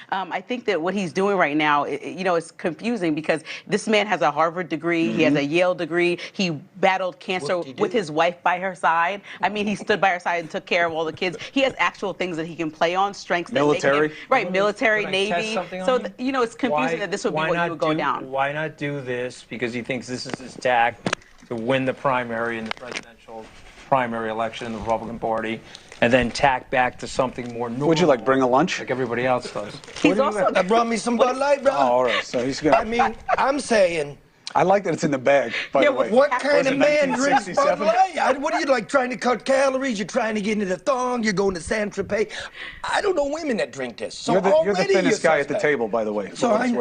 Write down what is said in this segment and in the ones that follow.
I think that what he's doing right now, it's confusing because this man has a Harvard degree, he has a Yale degree, he battled cancer with his wife by her side. I mean, he stood by her side and took care of all the kids. He has actual things that he can play on, strengths that make him, right, military, Navy. So, it's confusing that this would be what you would go down. Why not do this? Because he thinks this is his tack to win the primary in the presidential primary election in the Republican Party, and then tack back to something more normal. Would you like bring a lunch? Like everybody else does. He's also... I brought me some Bud Light, bro. Oh, all right. So he's gonna... I mean, I'm saying... I like that it's in the bag, by the way. What kind of man drinks Bud 1967? Light? What are you, like, trying to cut calories? You're trying to get into the thong? You're going to San Tropez? I don't know women that drink this. So you're the thinnest guy at the table, by the way. So I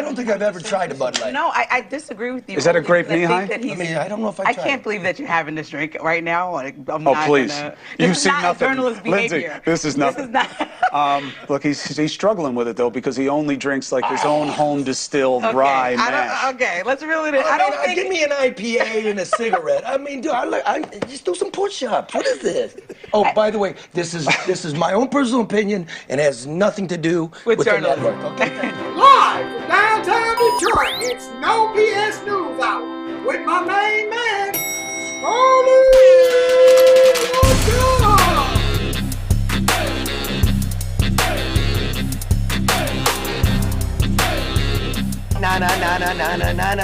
don't think I've ever tried a Bud Light. No, I disagree with you. Is that a grape knee high? I mean, I don't know if I tried can't believe that you're having this drink right now. Like, I'm oh, not please. Gonna, You've seen nothing. Journalist behavior. Lindsay, this is nothing. This is not... look, he's struggling with it, though, because he only drinks, like, his own home-distilled rye mash. Okay, let's reel it in. I don't think... Give me an IPA and a cigarette. I mean, dude, I just do some push-ups. What is this? Oh, by the way, this is my own personal opinion and has nothing to do with the network. Okay. Live from downtown Detroit, it's No BS News Hour with my main man,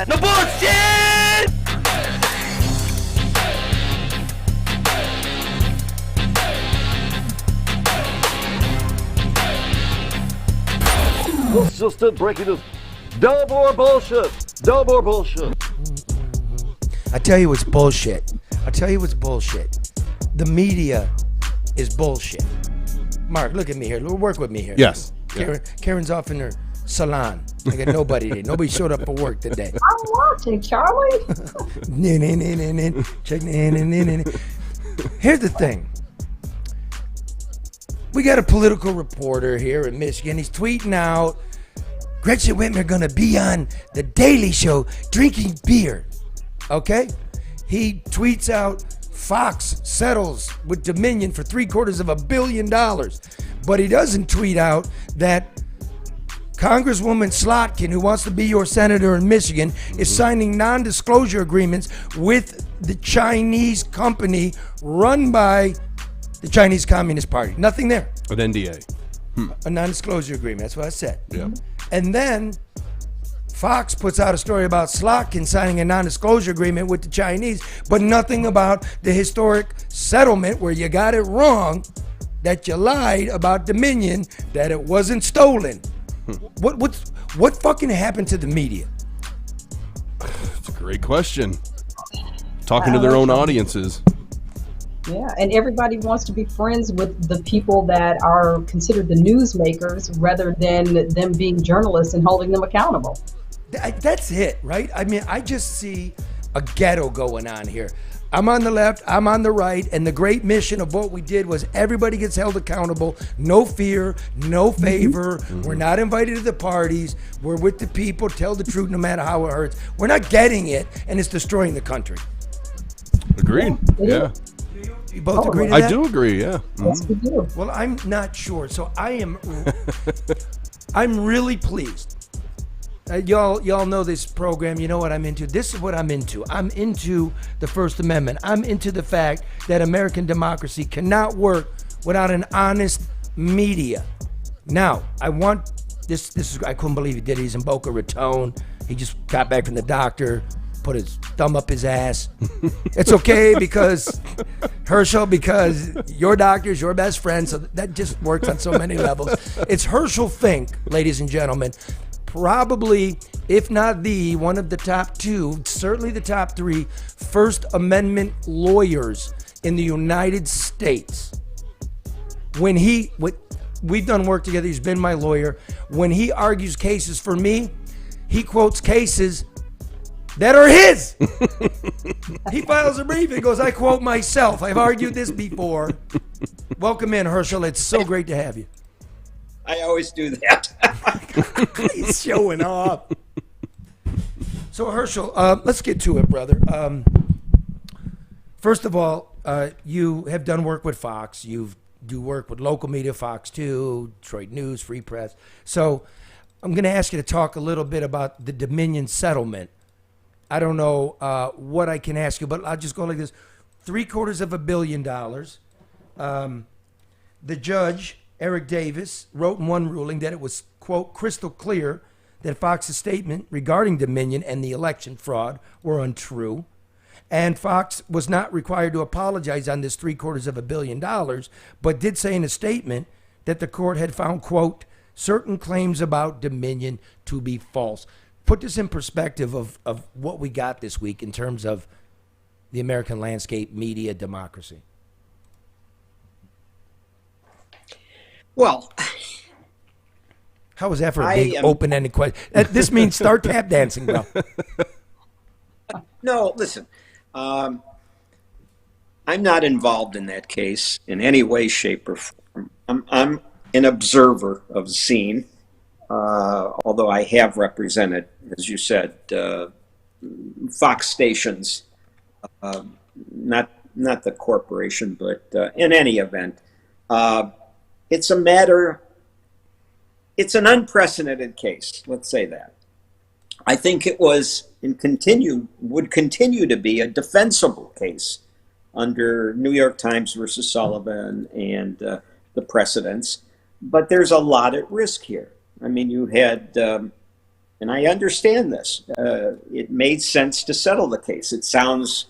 No bullshit! This is just it, breaking news. No more bullshit. No more bullshit. I tell you what's bullshit. The media is bullshit. Mark, look at me here. Work with me here. Yes. Karen's off in her salon. I got nobody there. Nobody showed up for work today. I'm watching, Charlie. Check. Here's the thing. We got a political reporter here in Michigan. He's tweeting out, Gretchen Whitmer gonna be on The Daily Show drinking beer. Okay? He tweets out, Fox settles with Dominion for $750 million. But he doesn't tweet out that Congresswoman Slotkin, who wants to be your senator in Michigan, is signing non-disclosure agreements with the Chinese company run by the Chinese Communist Party. Nothing there. An NDA. A non-disclosure agreement. That's what I said. Yeah. And then Fox puts out a story about Slotkin signing a non-disclosure agreement with the Chinese, but nothing about the historic settlement where you got it wrong, that you lied about Dominion, that it wasn't stolen. What fucking happened to the media? It's a great question. Talking to their own audiences. Yeah, and everybody wants to be friends with the people that are considered the newsmakers rather than them being journalists and holding them accountable. That's it, right? I mean, I just see a ghetto going on here. I'm on the left, I'm on the right, and the great mission of what we did was everybody gets held accountable. No fear, no favor. We're not invited to the parties. We're with the people, tell the truth no matter how it hurts. We're not getting it, and it's destroying the country. Agreed. Yeah. You both agree to that? I do agree, yeah. Yes, we do. Well, I'm not sure. So I'm really pleased. Y'all know this program. You know what I'm into. This is what I'm into. I'm into the First Amendment. I'm into the fact that American democracy cannot work without an honest media. Now, I want this is I couldn't believe he did it. He's in Boca Raton. He just got back from the doctor, put his thumb up his ass. It's okay because Herschel, because your doctor's your best friend, so that just works on so many levels. It's Herschel Fink, ladies and gentlemen. Probably, if not one of the top two, certainly the top three First Amendment lawyers in the United States. We've done work together, he's been my lawyer. When he argues cases for me, he quotes cases that are his. He files a brief and goes, I quote myself. I've argued this before. Welcome in, Herschel. It's so great to have you. I always do that. He's showing off. So, Herschel, let's get to it, brother. First of all, you have done work with Fox. You've do work with local media, Fox 2, Detroit News, Free Press. So I'm going to ask you to talk a little bit about the Dominion settlement. I don't know what I can ask you, but I'll just go like this. $750 million. The judge, Eric Davis, wrote in one ruling that it was, quote, crystal clear that Fox's statement regarding Dominion and the election fraud were untrue. And Fox was not required to apologize on this $750 million, but did say in a statement that the court had found, quote, certain claims about Dominion to be false. Put this in perspective of what we got this week in terms of the American landscape, media, democracy. Well, how was that for a big open-ended question? This means start tap dancing, bro. No, listen. I'm not involved in that case in any way, shape, or form. I'm an observer of the scene, although I have represented, as you said, Fox stations, not the corporation, but in any event, it's an unprecedented case. Let's say that. I think it was would continue to be a defensible case under New York Times versus Sullivan and the precedents. But there's a lot at risk here. I mean, you had, and I understand this, it made sense to settle the case. It sounds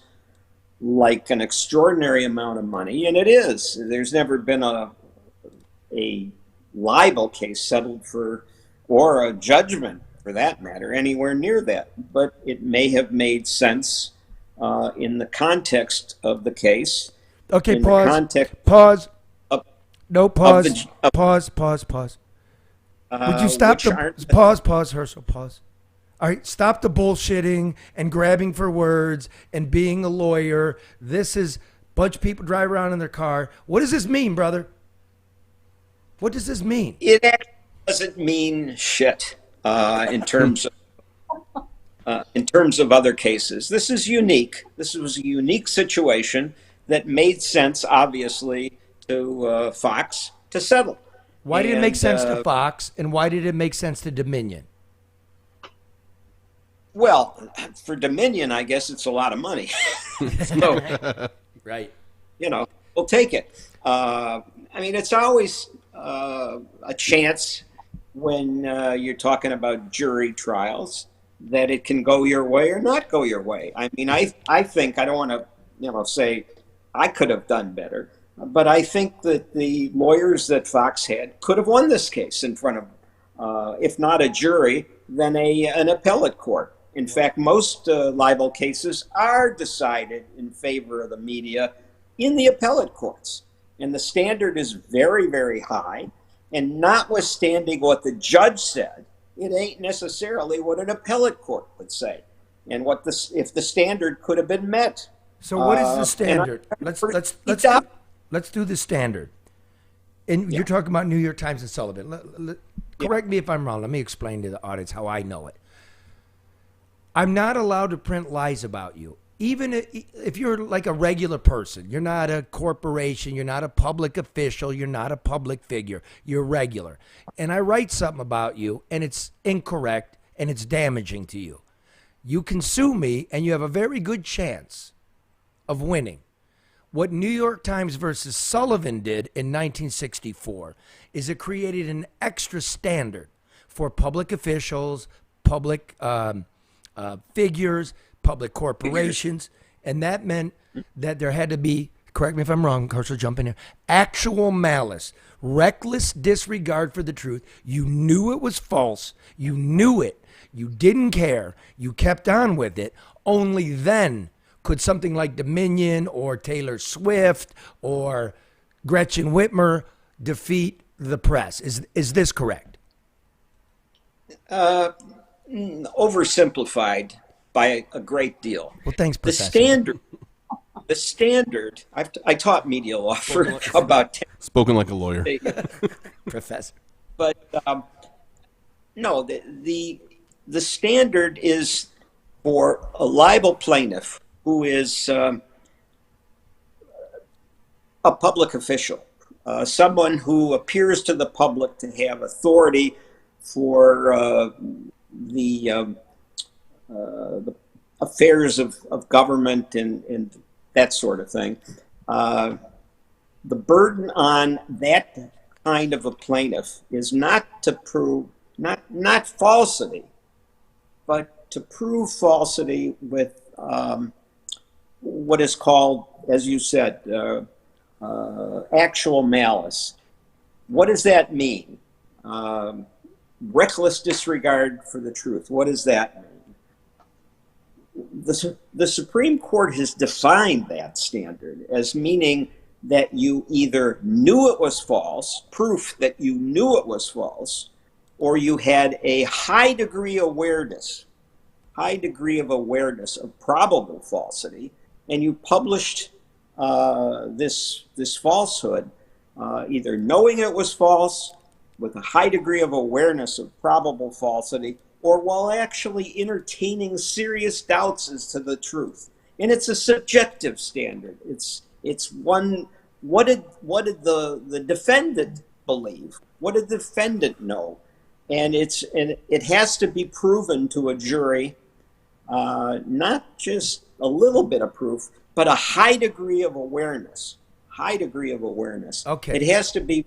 like an extraordinary amount of money, and it is. There's never been a libel case settled for, or a judgment for that matter, anywhere near that. But it may have made sense in the context of the case. Okay, pause. Pause. Would you stop pause, Herschel, pause. All right, stop the bullshitting and grabbing for words and being a lawyer. This is a bunch of people drive around in their car. What does this mean, brother? What does this mean? It actually doesn't mean shit in terms of other cases. This is unique. This was a unique situation that made sense, obviously, to Fox to settle. Why did it make sense to Fox, and why did it make sense to Dominion? Well, for Dominion, I guess it's a lot of money. So, right. You know, we'll take it. I mean, it's always a chance when you're talking about jury trials that it can go your way or not go your way. I mean, I think, I don't want to, say I could have done better, but I think that the lawyers that Fox had could have won this case in front of, if not a jury, then an appellate court. In fact, most libel cases are decided in favor of the media in the appellate courts. And the standard is very, very high. And notwithstanding what the judge said, it ain't necessarily what an appellate court would say. And if the standard could have been met. So what is the standard? Let's do the standard. And you're talking about New York Times and Sullivan. Correct me if I'm wrong. Let me explain to the audience how I know it. I'm not allowed to print lies about you. Even if you're like a regular person, you're not a corporation, you're not a public official, you're not a public figure, you're regular. And I write something about you and it's incorrect and it's damaging to you. You can sue me and you have a very good chance of winning. What New York Times versus Sullivan did in 1964 is it created an extra standard for public officials, public figures, public corporations, and that meant that there had to be, correct me if I'm wrong, Herschel, jump in here, actual malice, reckless disregard for the truth. You knew it was false. You knew it. You didn't care. You kept on with it. Only then could something like Dominion or Taylor Swift or Gretchen Whitmer defeat the press. Is this correct? Oversimplified by a great deal. Well, thanks, Professor. The standard. I taught media law for about 10 years. Spoken like a lawyer, Professor. But no, the standard is for a libel plaintiff who is a public official, someone who appears to the public to have authority for the affairs of government and that sort of thing. The burden on that kind of a plaintiff is not to prove, not falsity, but to prove falsity with what is called, as you said, actual malice. What does that mean? Reckless disregard for the truth. What does that mean? The Supreme Court has defined that standard as meaning that you either knew it was false, proof that you knew it was false, or you had a high degree of awareness of probable falsity, and you published this falsehood, either knowing it was false, with a high degree of awareness of probable falsity, or while actually entertaining serious doubts as to the truth. And it's a subjective standard. It's one. What did the defendant believe? What did the defendant know? And it has to be proven to a jury, not just a little bit of proof, but a high degree of awareness. High degree of awareness. Okay. It has to be.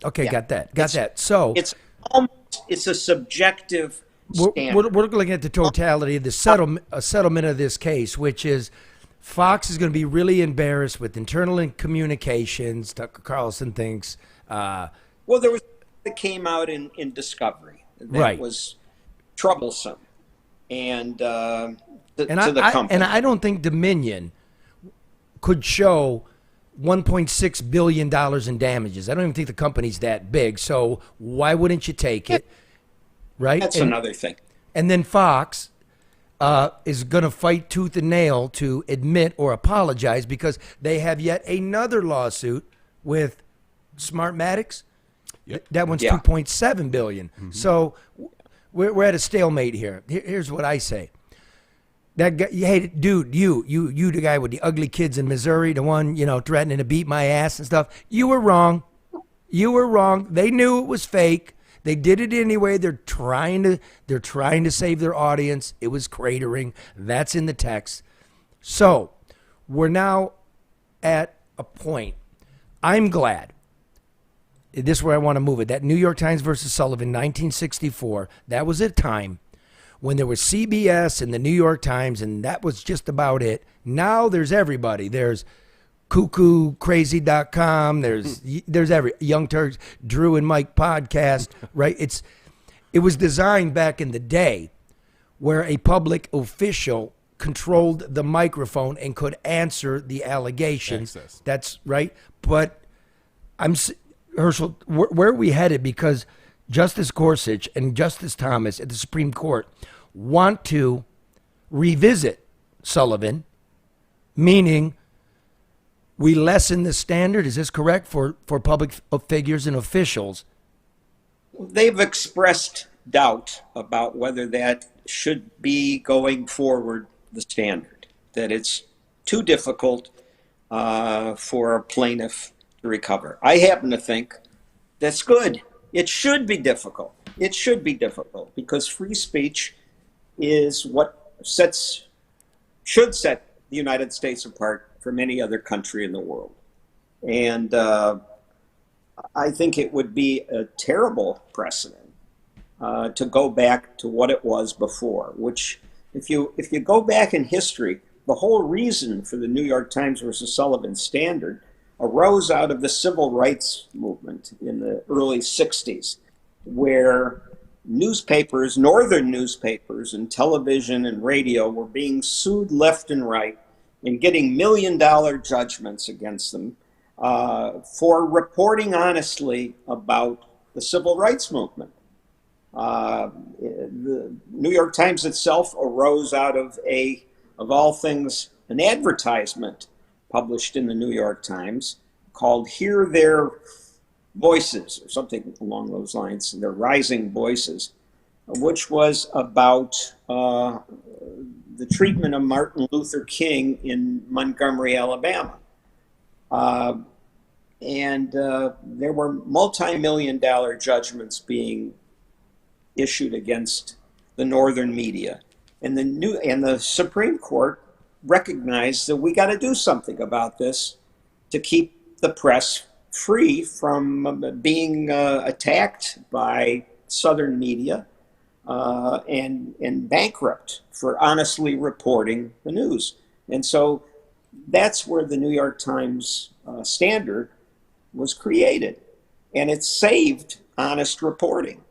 Okay, yeah. Got that. So it's a subjective standard. We're looking at the totality of the settlement of this case, which is Fox is going to be really embarrassed with internal communications. Tucker Carlson thinks. Well, there was that came out in Discovery that was troublesome, and to the company. And I don't think Dominion could show $1.6 billion in damages. I don't even think the company's that big. So why wouldn't you take it? Right? That's another thing. And then Fox is going to fight tooth and nail to admit or apologize because they have yet another lawsuit with Smartmatics. Yep. That one's $2.7 billion. Mm-hmm. So we're at a stalemate here. Here's what I say. That guy, hey, dude, you, the guy with the ugly kids in Missouri, the one, threatening to beat my ass and stuff. You were wrong. You were wrong. They knew it was fake. They did it anyway. They're trying to save their audience. It was cratering. That's in the text. So we're now at a point. I'm glad. This is where I want to move it. That New York Times versus Sullivan, 1964. That was a time when there was CBS and the New York Times, and that was just about it. Now there's everybody. There's cuckoo-crazy.com. There's every Young Turks, Drew and Mike podcast, right? It was designed back in the day where a public official controlled the microphone and could answer the allegations. Access. That's right. But Herschel, where are we headed? Because Justice Gorsuch and Justice Thomas at the Supreme Court want to revisit Sullivan, meaning we lessen the standard. Is this correct for public figures and officials? They've expressed doubt about whether that should be going forward the standard, that it's too difficult for a plaintiff to recover. I happen to think that's good. It should be difficult. It should be difficult because free speech is what should set the United States apart from any other country in the world. And I think it would be a terrible precedent to go back to what it was before, which if you go back in history, the whole reason for the New York Times versus Sullivan standard arose out of the civil rights movement in the early 60s, where newspapers, northern newspapers and television and radio were being sued left and right and getting $1 million judgments against them for reporting honestly about the civil rights movement. The New York Times itself arose out of all things, an advertisement published in the New York Times called Hear Their Voices, or something along those lines, their rising voices, which was about the treatment of Martin Luther King in Montgomery, Alabama. and there were multi-million-dollar judgments being issued against the northern media, and the Supreme Court recognized that we got to do something about this to keep the press free from being attacked by southern media and bankrupt for honestly reporting the news. And so that's where the New York Times standard was created, and it saved honest reporting.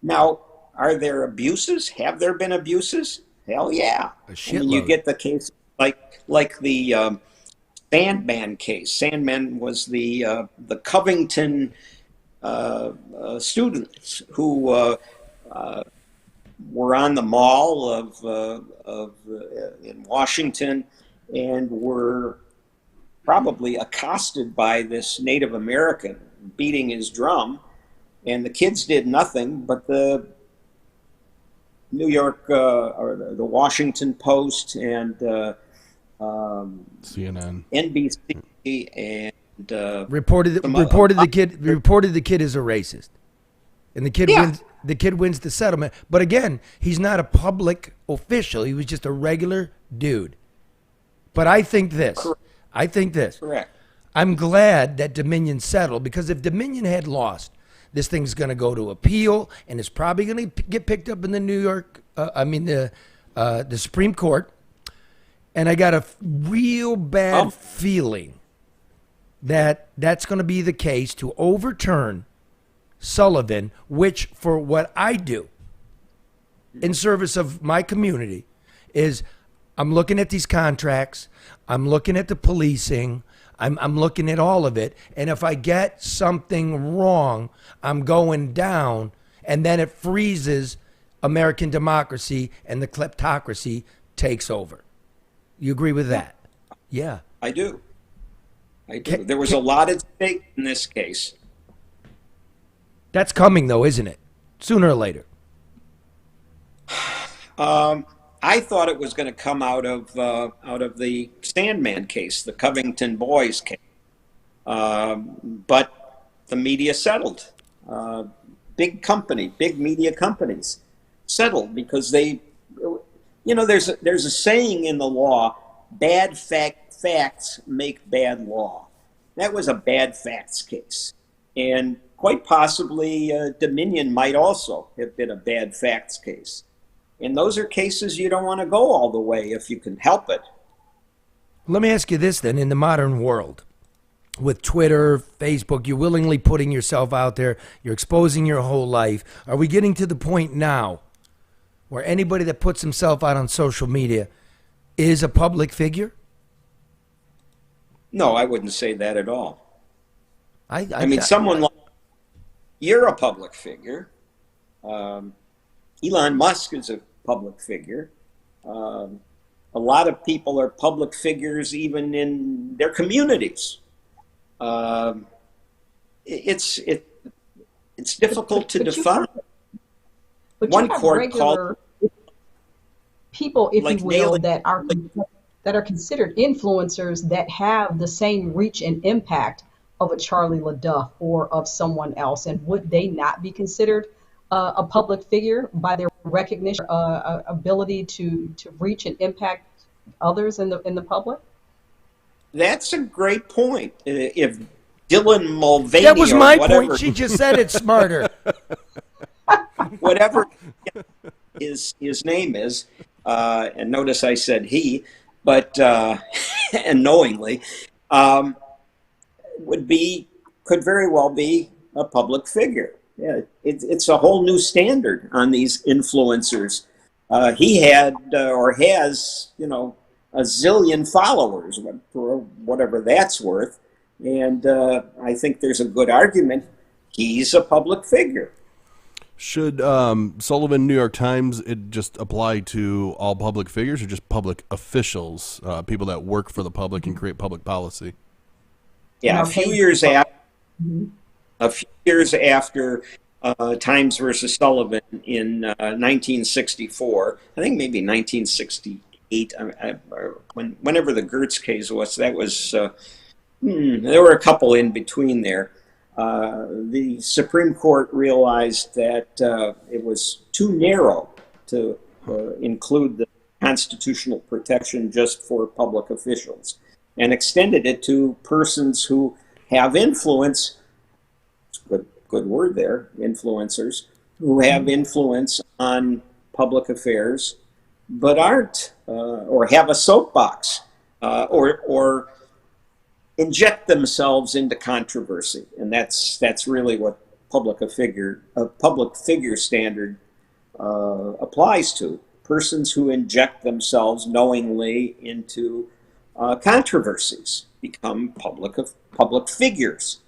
Now, are there abuses? Have there been abuses? Hell yeah. I mean, you get the case like the Sandman case. Sandman was the Covington students who were on the mall in Washington and were probably accosted by this Native American beating his drum, and the kids did nothing, but the New York or the Washington Post and CNN, NBC, and reported the kid as a racist, and the kid wins the settlement. But again, he's not a public official; he was just a regular dude. But I think this. Correct. I'm glad that Dominion settled, because if Dominion had lost, this thing's going to go to appeal, and it's probably going to get picked up in the the Supreme Court. And I got a real bad feeling that that's going to be the case to overturn Sullivan, which, for what I do in service of my community, is I'm looking at these contracts, I'm looking at the policing, I'm looking at all of it, and if I get something wrong, I'm going down, and then it freezes American democracy, and the kleptocracy takes over. You agree with that? Yeah. I do. There was a lot at stake in this case. That's coming, though, isn't it? Sooner or later. I thought it was going to come out of the Sandman case, the Covington boys case, but the media settled. Big media companies settled because they, there's a saying in the law: bad facts make bad law. That was a bad facts case, and quite possibly Dominion might also have been a bad facts case. And those are cases you don't want to go all the way if you can help it. Let me ask you this then. In the modern world, with Twitter, Facebook, you're willingly putting yourself out there. You're exposing your whole life. Are we getting to the point now where anybody that puts himself out on social media is a public figure? No, I wouldn't say that at all. I mean, someone like, you're a public figure. Elon Musk is a public figure. A lot of people are public figures even in their communities. It's difficult to define. One court called people, if you will, that are considered influencers that have the same reach and impact of a Charlie LeDuff or of someone else, and would they not be considered a public figure by their recognition, ability to reach and impact others in the public? That's a great point. If Dylan Mulvaney, that was my point. She just said it smarter. Whatever his name is, and notice I said he, but and knowingly, could very well be a public figure. Yeah, it's a whole new standard on these influencers. He had or has, a zillion followers, for whatever that's worth. And I think there's a good argument he's a public figure. Should Sullivan, New York Times, it just apply to all public figures or just public officials, people that work for the public and create public policy? Yeah, a few years after Times versus Sullivan in 1964, I think maybe 1968, whenever the Gertz case was, that was There were a couple in between there. The Supreme Court realized that it was too narrow to include the constitutional protection just for public officials, and extended it to persons who have influence. Good word there, influencers, who have influence on public affairs, but aren't, or have a soapbox, or inject themselves into controversy, and that's really what public figure standard applies to. Persons who inject themselves knowingly into controversies become public figures,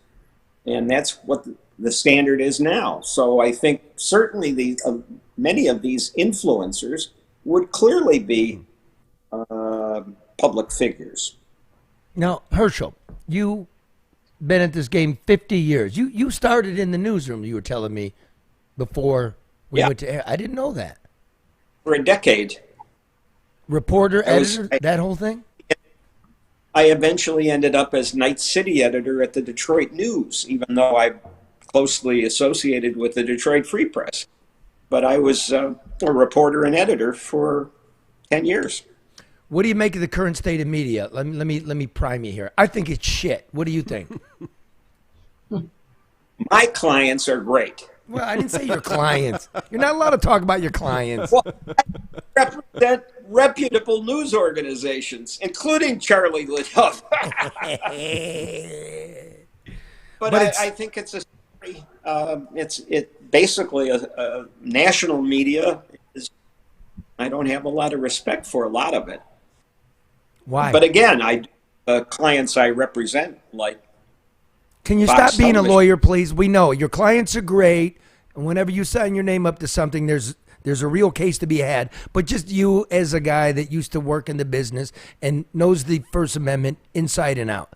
and that's what the standard is now. So I think certainly many of these influencers would clearly be public figures. Now, Herschel, you've been at this game 50 years. You started in the newsroom, you were telling me, before we went to air. I didn't know that. For a decade. Reporter, editor, that whole thing? I eventually ended up as night city editor at the Detroit News, even though I'm closely associated with the Detroit Free Press. But I was a reporter and editor for 10 years. What do you make of the current state of media? Let me prime you here. I think it's shit. What do you think? My clients are great. Well, I didn't say your clients. You're not allowed to talk about your clients. Well, I represent reputable news organizations, including Charlie LeDuff. but I think it's a story. It's basically a national media. I don't have a lot of respect for a lot of it. Why? But again, clients I represent, like. Can you stop being a lawyer, please? We know your clients are great, and whenever you sign your name up to something, there's a real case to be had. But just you, as a guy that used to work in the business and knows the First Amendment inside and out,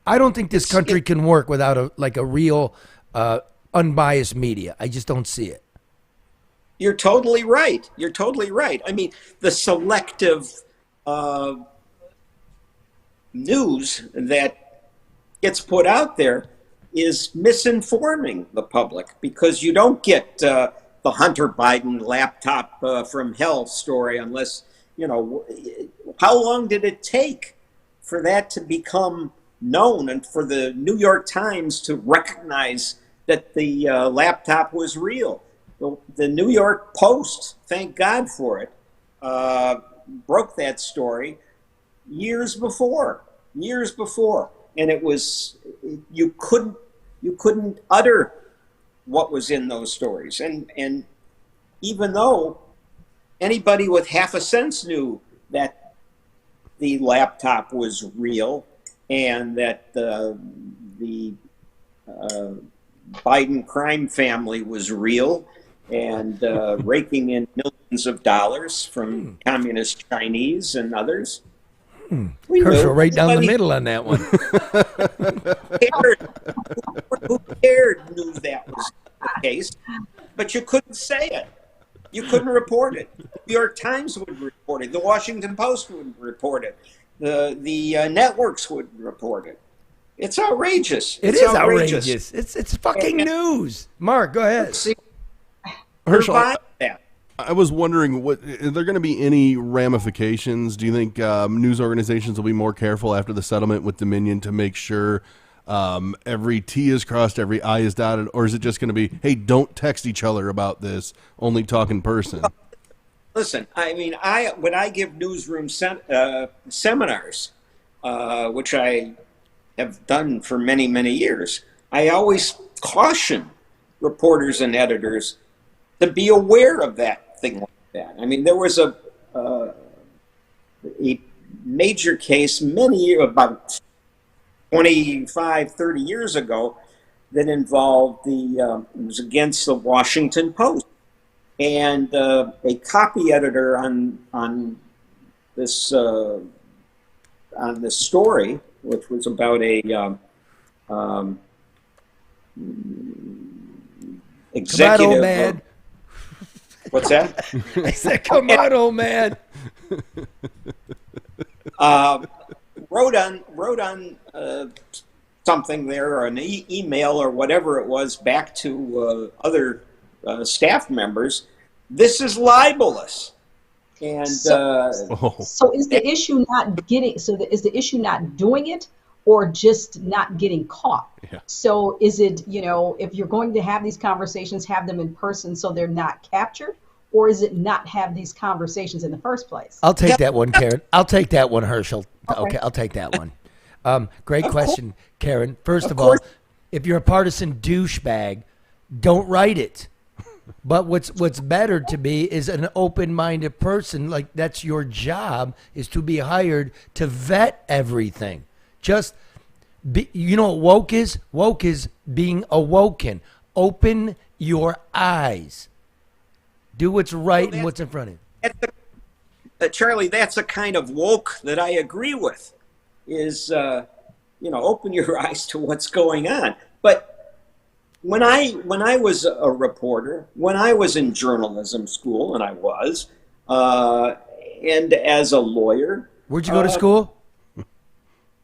I don't think this country can work without a real unbiased media. I just don't see it. You're totally right. You're totally right. I mean, the selective news that gets put out there is misinforming the public, because you don't get the Hunter Biden laptop from hell story unless, how long did it take for that to become known and for the New York Times to recognize that the laptop was real? The New York Post, thank God for it, broke that story years before. And it was, you couldn't utter what was in those stories. And even though anybody with half a sense knew that the laptop was real and that the Biden crime family was real and raking in millions of dollars from communist Chinese and others. Herschel right down the middle on that one. Who cared knew that was the case, but you couldn't say it. You couldn't report it. The New York Times wouldn't report it. The Washington Post wouldn't report it. The networks wouldn't report it. It's outrageous. It's outrageous. It's fucking news. Mark, go ahead. Herschel, I was wondering, are there going to be any ramifications? Do you think news organizations will be more careful after the settlement with Dominion to make sure every T is crossed, every I is dotted, or is it just going to be, hey, don't text each other about this, only talk in person? Listen, I mean, when I give newsroom seminars, which I have done for many, many years, I always caution reporters and editors to be aware of that thing like that. I mean, there was a major case about 25, 30 years ago that involved it was against the Washington Post. And a copy editor on this story, which was about a executive. Man. What's that? I said, come on, old man. wrote on something there, or an email or whatever it was, back to other staff members. This is libelous. And so is the issue not getting? Is the issue not doing it, or just not getting caught? Yeah. So is it, if you're going to have these conversations, have them in person so they're not captured, or is it not have these conversations in the first place? I'll take that one, Karen. I'll take that one, Herschel. Okay, I'll take that one. Great question, Karen. First of all, if you're a partisan douchebag, don't write it. But what's better to be is an open-minded person. Like, that's your job, is to be hired to vet everything. Just be, what woke is? Woke is being awoken. Open your eyes. Do what's right and what's in front of you. Charlie, that's a kind of woke that I agree with. Is open your eyes to what's going on. But when I was a reporter, when I was in journalism school, and I was, and as a lawyer, where'd you go to school?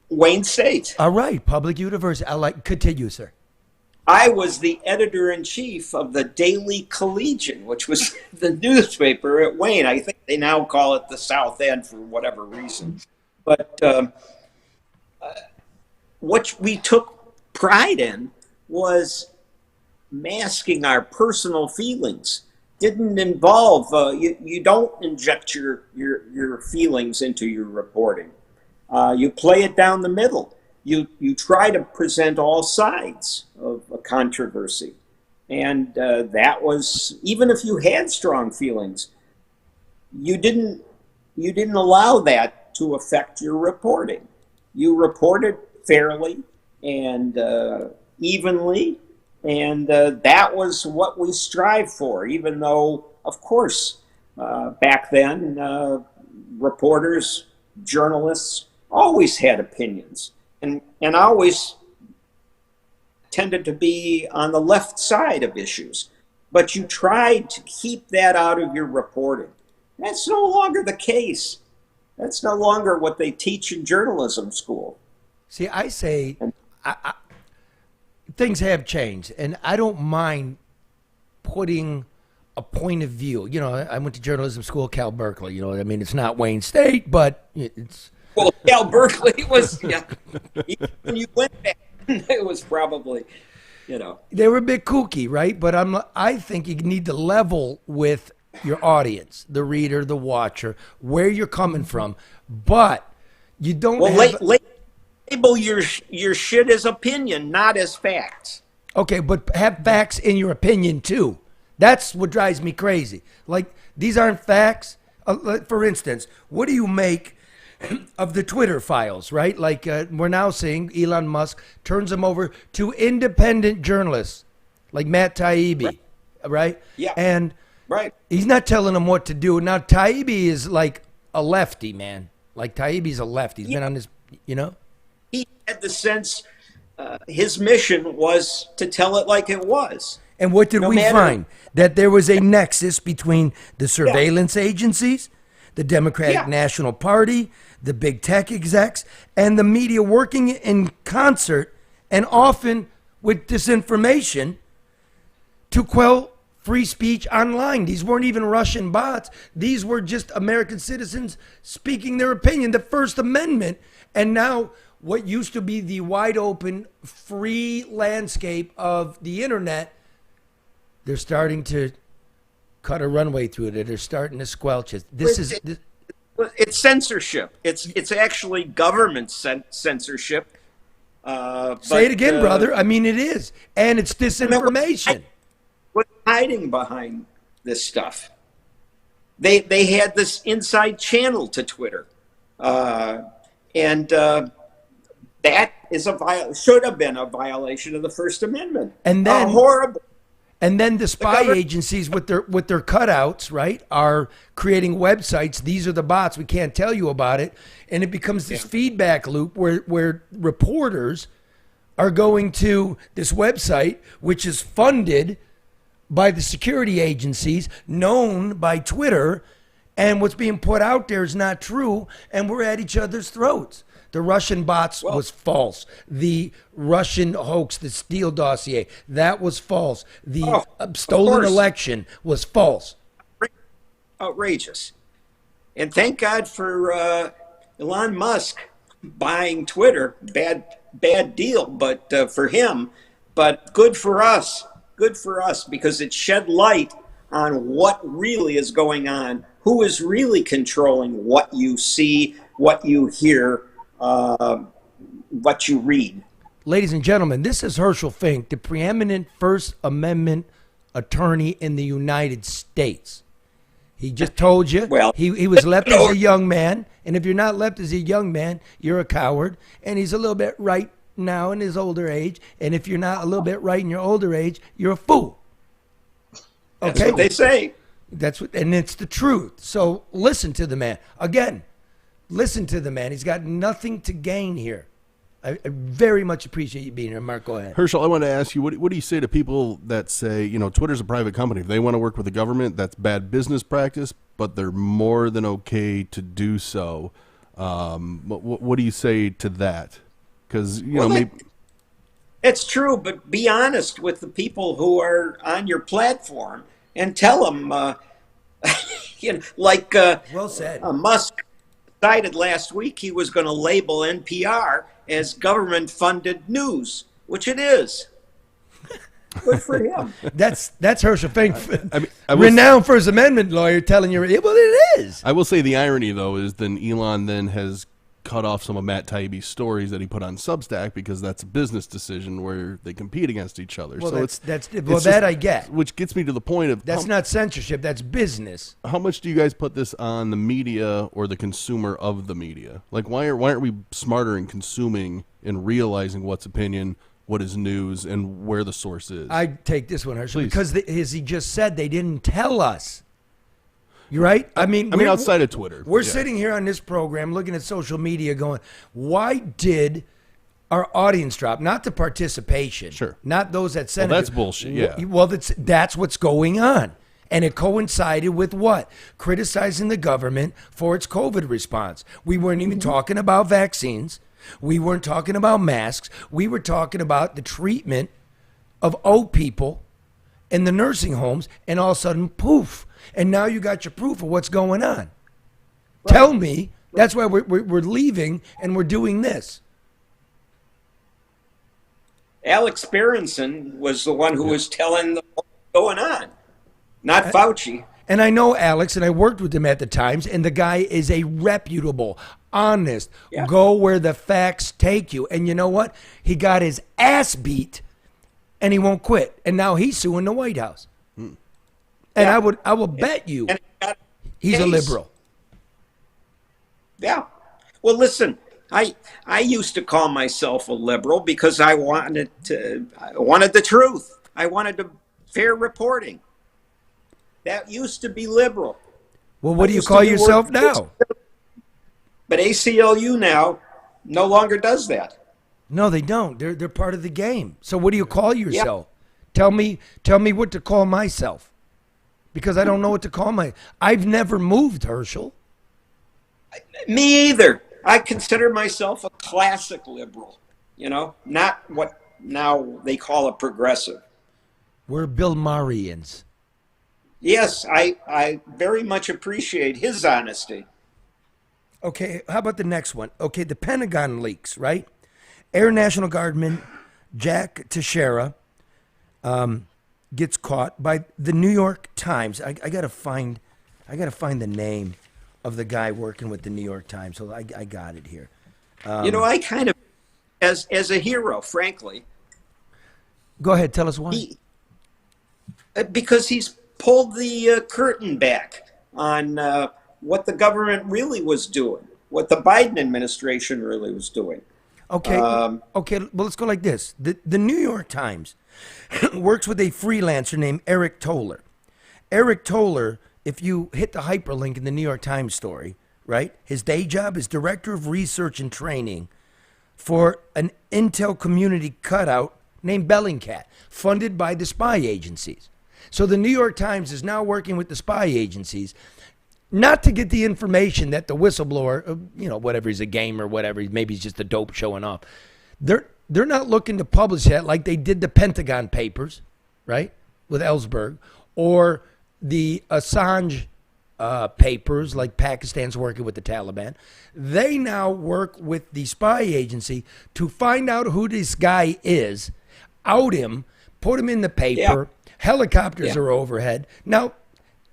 Wayne State. All right, public university. Continue, sir. I was the editor-in-chief of the Daily Collegian, which was the newspaper at Wayne. I think they now call it the South End for whatever reason. But what we took pride in was masking our personal feelings. Didn't involve, you don't inject your feelings into your reporting. You play it down the middle. You try to present all sides of a controversy. And that was, even if you had strong feelings, you didn't allow that to affect your reporting. You reported fairly and evenly, and that was what we strive for, even though, of course, back then, reporters, journalists always had opinions and always tended to be on the left side of issues. But you tried to keep that out of your reporting. That's no longer the case. That's no longer what they teach in journalism school. See, I say things have changed, and I don't mind putting a point of view. I went to journalism school, Cal Berkeley. It's not Wayne State, but it's... Well, Cal Berkeley was, when you went back, it was probably, They were a bit kooky, right? But I think you need to level with your audience, the reader, the watcher, where you're coming from. But you don't label your shit as opinion, not as facts. Okay, but have facts in your opinion, too. That's what drives me crazy. Like, these aren't facts. For instance, what do you make of the Twitter files, right? Like, we're now seeing Elon Musk turns them over to independent journalists like Matt Taibbi, right? Yeah. And he's not telling them what to do. Now, Taibbi is like a lefty, man. Like, Taibbi's a lefty. He's been on this, He had the sense his mission was to tell it like it was. And what did we find? That there was a nexus between the surveillance agencies, the Democratic National Party, the big tech execs, and the media working in concert, and often with disinformation, to quell free speech online. These weren't even Russian bots. These were just American citizens speaking their opinion, the First Amendment. And now what used to be the wide open, free landscape of the internet, they're starting to cut a runway through it. They're starting to squelch it. It's censorship. It's actually government censorship. Say it again, brother. I mean, it is. And it's disinformation. What's hiding behind this stuff? They had this inside channel to Twitter. And that is should have been a violation of the First Amendment. And then horrible. And then the spy agencies with their cutouts, right, are creating websites. These are the bots. We can't tell you about it. And it becomes this feedback loop where reporters are going to this website, which is funded by the security agencies, known by Twitter, and what's being put out there is not true, and we're at each other's throats. The Russian bots was false. The Russian hoax, the Steele dossier, that was false. The stolen election was false. Outrageous. And thank God for Elon Musk buying Twitter. Bad deal, but for him, but good for us. Good for us, because it shed light on what really is going on, who is really controlling what you see, what you hear, what you read. Ladies and gentlemen, this is Herschel Fink, the preeminent First Amendment attorney in the United States. He just told you he was left as a young man, and if you're not left as a young man, you're a coward, and he's a little bit right now in his older age, and if you're not a little bit right in your older age, you're a fool. Okay? That's what they say. And it's the truth. So listen to the man. Again, listen to the man. He's got nothing to gain here. I very much appreciate you being here. Mark, go ahead. Herschel, I want to ask you, what do you say to people that say, you know, Twitter's a private company. If they want to work with the government, that's bad business practice, but they're more than okay to do so. What do you say to that? Because, you know, maybe... It's true, but be honest with the people who are on your platform and tell them, you know, like well said. Musk decided last week he was going to label NPR as government-funded news, which it is. Good for him. That's Herschel Fink, renowned First Amendment lawyer, telling you, well, it is. I will say the irony, though, is then Elon then has cut off some of Matt Taibbi's stories that he put on Substack because that's a business decision where they compete against each other. Well, so that I get. Which gets me to the point of that's not censorship, that's business. How much do you guys put this on the media or the consumer of the media? Like, why aren't we smarter in consuming and realizing what's opinion, what is news, and where the source is? I take this one, Herschel, because as he just said, they didn't tell us. You're right. I mean, outside of Twitter, we're sitting here on this program looking at social media, going, "Why did our audience drop? Not the participation, sure, not those that sent." Well, that's bullshit. Yeah. Well, that's what's going on, and it coincided with what? Criticizing the government for its COVID response. We weren't even talking about vaccines. We weren't talking about masks. We were talking about the treatment of old people in the nursing homes, and all of a sudden, poof. And now you got your proof of what's going on. Right. Tell me. That's why we're leaving and we're doing this. Alex Berenson was the one who was telling them what's going on, not Fauci. And I know Alex, and I worked with him at the Times, and the guy is a reputable, honest, go where the facts take you. And you know what? He got his ass beat, and he won't quit. And now he's suing the White House. And I will bet you he's a liberal. Yeah. Well, listen, I used to call myself a liberal because I wanted the truth. I wanted fair reporting. That used to be liberal. Well, what do you call yourself now? But ACLU now no longer does that. No, they don't. They're part of the game. So what do you call yourself? Tell me what to call myself. Because I don't know what to call I've never moved, Herschel. Me either. I consider myself a classic liberal, you know, not what now they call a progressive. We're Bill Maherrians. Yes, I very much appreciate his honesty. Okay, how about the next one? Okay, the Pentagon leaks, right? Air National Guardman Jack Teixeira gets caught by the New York Times. I gotta find the name of the guy working with the New York Times. So I got it here. You know, I kind of as a hero, frankly. Go ahead, tell us why. Because he's pulled the curtain back on what the government really was doing, what the Biden administration really was doing. Okay. Okay. Well, let's go like this. The New York Times works with a freelancer named Eric Toller. Eric Toller, if you hit the hyperlink in the New York Times story, right? His day job is Director of Research and Training for an intel community cutout named Bellingcat, funded by the spy agencies. So the New York Times is now working with the spy agencies not to get the information that the whistleblower, whatever, he's a gamer, whatever, maybe he's just a dope showing off. They're not looking to publish that like they did the Pentagon Papers, right, with Ellsberg, or the Assange papers, like Pakistan's working with the Taliban. They now work with the spy agency to find out who this guy is, out him, put him in the paper. Yeah. Helicopters are overhead. Now,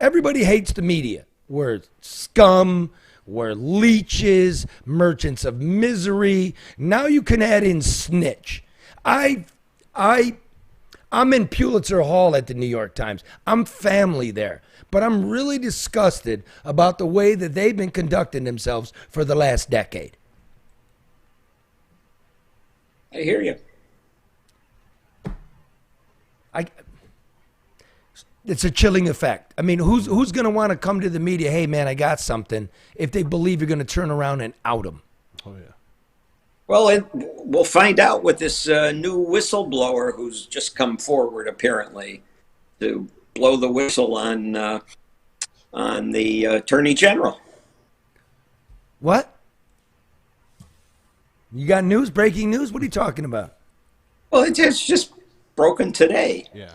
everybody hates the media. We're scum, we're leeches, merchants of misery. Now you can add in snitch. I'm in Pulitzer Hall at the New York Times. I'm family there. But I'm really disgusted about the way that they've been conducting themselves for the last decade. I hear you. It's a chilling effect. I mean, who's going to want to come to the media, hey, man, I got something, if they believe you're going to turn around and out them? Oh, yeah. Well, we'll find out with this new whistleblower who's just come forward, apparently, to blow the whistle on the Attorney General. What? You got news? Breaking news? What are you talking about? Well, it's just broken today. Yeah.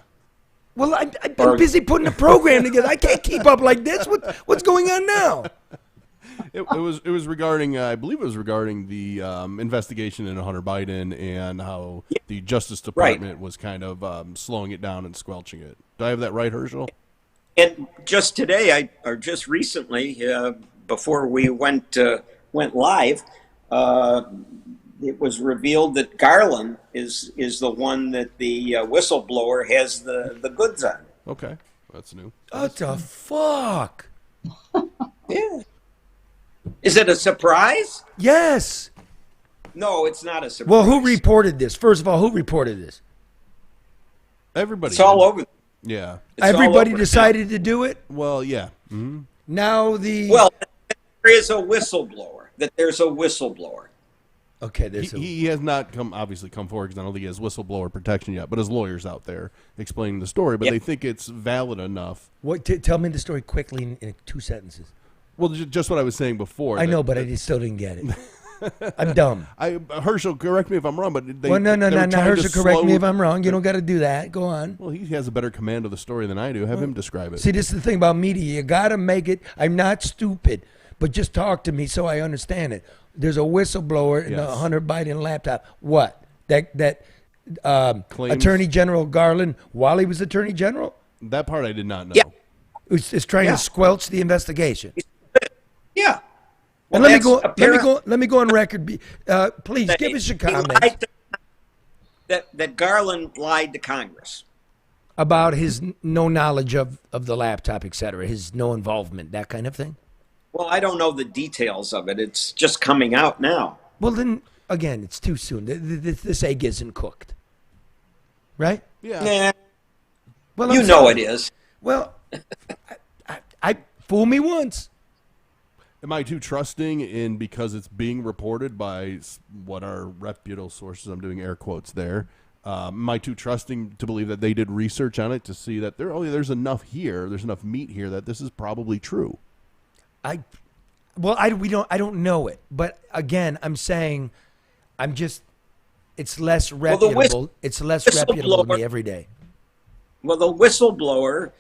Well, I've been busy putting a program together. I can't keep up like this. What's going on now? It was regarding, I believe it was regarding the investigation into Hunter Biden and how the Justice Department was kind of slowing it down and squelching it. Do I have that right, Herschel? And just today, or just recently, before we went live, it was revealed that Garland is the one that the whistleblower has the goods on. Okay, that's new. What the fuck? Yeah. Is it a surprise? Yes. No, it's not a surprise. Well, who reported this? First of all, who reported this? Everybody. It's all over. Yeah. Everybody decided to do it? Well, yeah. Mm-hmm. Now Well, there is a whistleblower. There's a whistleblower. Okay, he has not come forward because I don't think he has whistleblower protection yet. But his lawyer's out there explaining the story. But they think it's valid enough. Tell me the story quickly in 2 sentences. Well, just what I was saying before. I know, but I still didn't get it. I'm dumb. Herschel, correct me if I'm wrong, but no, Herschel, correct me if I'm wrong. You don't got to do that. Go on. Well, he has a better command of the story than I do. Have him describe it. See, this is the thing about media. You got to make it. I'm not stupid, but just talk to me so I understand it. There's a whistleblower in the Hunter Biden laptop. What? That Attorney General Garland, while he was Attorney General? That part I did not know. Yeah. Is trying to squelch the investigation. Yeah. Well, and let me go on record. Please give us your comments. That Garland lied to Congress about his no knowledge of the laptop, et cetera, his no involvement, that kind of thing. Well, I don't know the details of it. It's just coming out now. Well, then again, it's too soon. This egg isn't cooked, right? Yeah. Well, you know it is. Well, I fool me once. Am I too trusting in because it's being reported by what are reputable sources? I'm doing air quotes there. Am I too trusting to believe that they did research on it to see that there's enough here, there's enough meat here that this is probably true? I don't know it, but again, I'm saying, it's less reputable. It's less reputable to me every day. Well, the whistleblower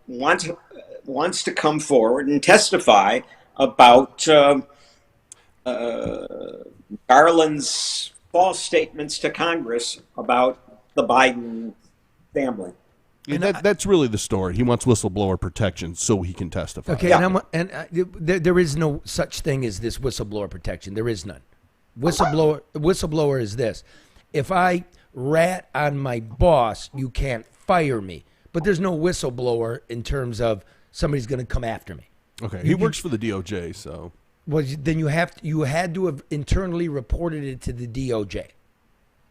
wants to come forward and testify about Garland's false statements to Congress about the Biden family. Yeah, that's really the story. He wants whistleblower protection so he can testify. Okay, there is no such thing as this whistleblower protection. There is none. Whistleblower is this: if I rat on my boss, you can't fire me. But there's no whistleblower in terms of somebody's going to come after me. Okay, he works for the DOJ, so. Well, then you had to have internally reported it to the DOJ.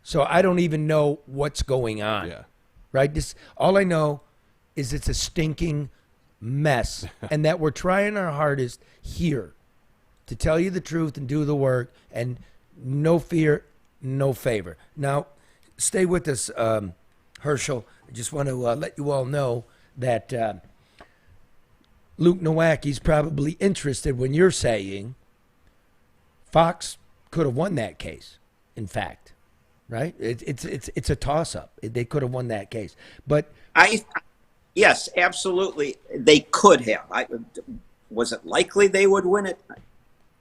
So I don't even know what's going on. Yeah. Right? All I know is it's a stinking mess and that we're trying our hardest here to tell you the truth and do the work, and no fear, no favor. Now, stay with us, Herschel. I just want to let you all know that Luke Nowacki's probably interested when you're saying Fox could have won that case, in fact, right? It's a toss-up. They could have won that case. But yes, absolutely, they could have. Was it likely they would win it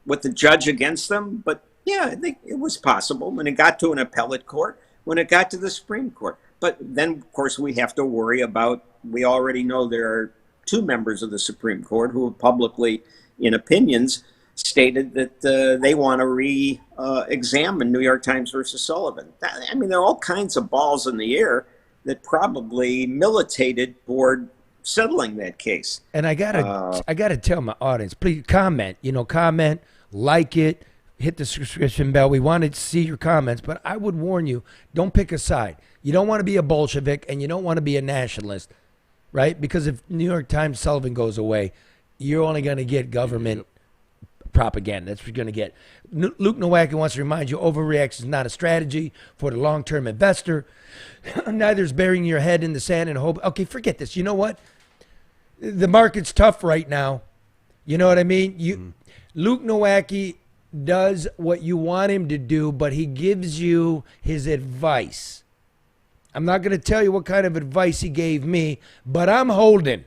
with the judge against them? But yeah, I think it was possible when it got to an appellate court, when it got to the Supreme Court. But then, of course, we have to worry about, we already know there are two members of the Supreme Court who have publicly, in opinions, stated that they want to re-examine New York Times versus Sullivan. I mean, there are all kinds of balls in the air that probably militated toward settling that case. And I gotta tell my audience, please comment, like it, hit the subscription bell. We wanted to see your comments, but I would warn you, don't pick a side. You don't want to be a Bolshevik and you don't want to be a nationalist, right? Because if New York Times Sullivan goes away, you're only going to get government propaganda. That's what you're going to get. Luke Nowacki wants to remind you, overreaction is not a strategy for the long-term investor. Neither is burying your head in the sand and hope. Okay, forget this. You know what? The market's tough right now. You know what I mean? Luke Nowacki does what you want him to do, but he gives you his advice. I'm not going to tell you what kind of advice he gave me, but I'm holding.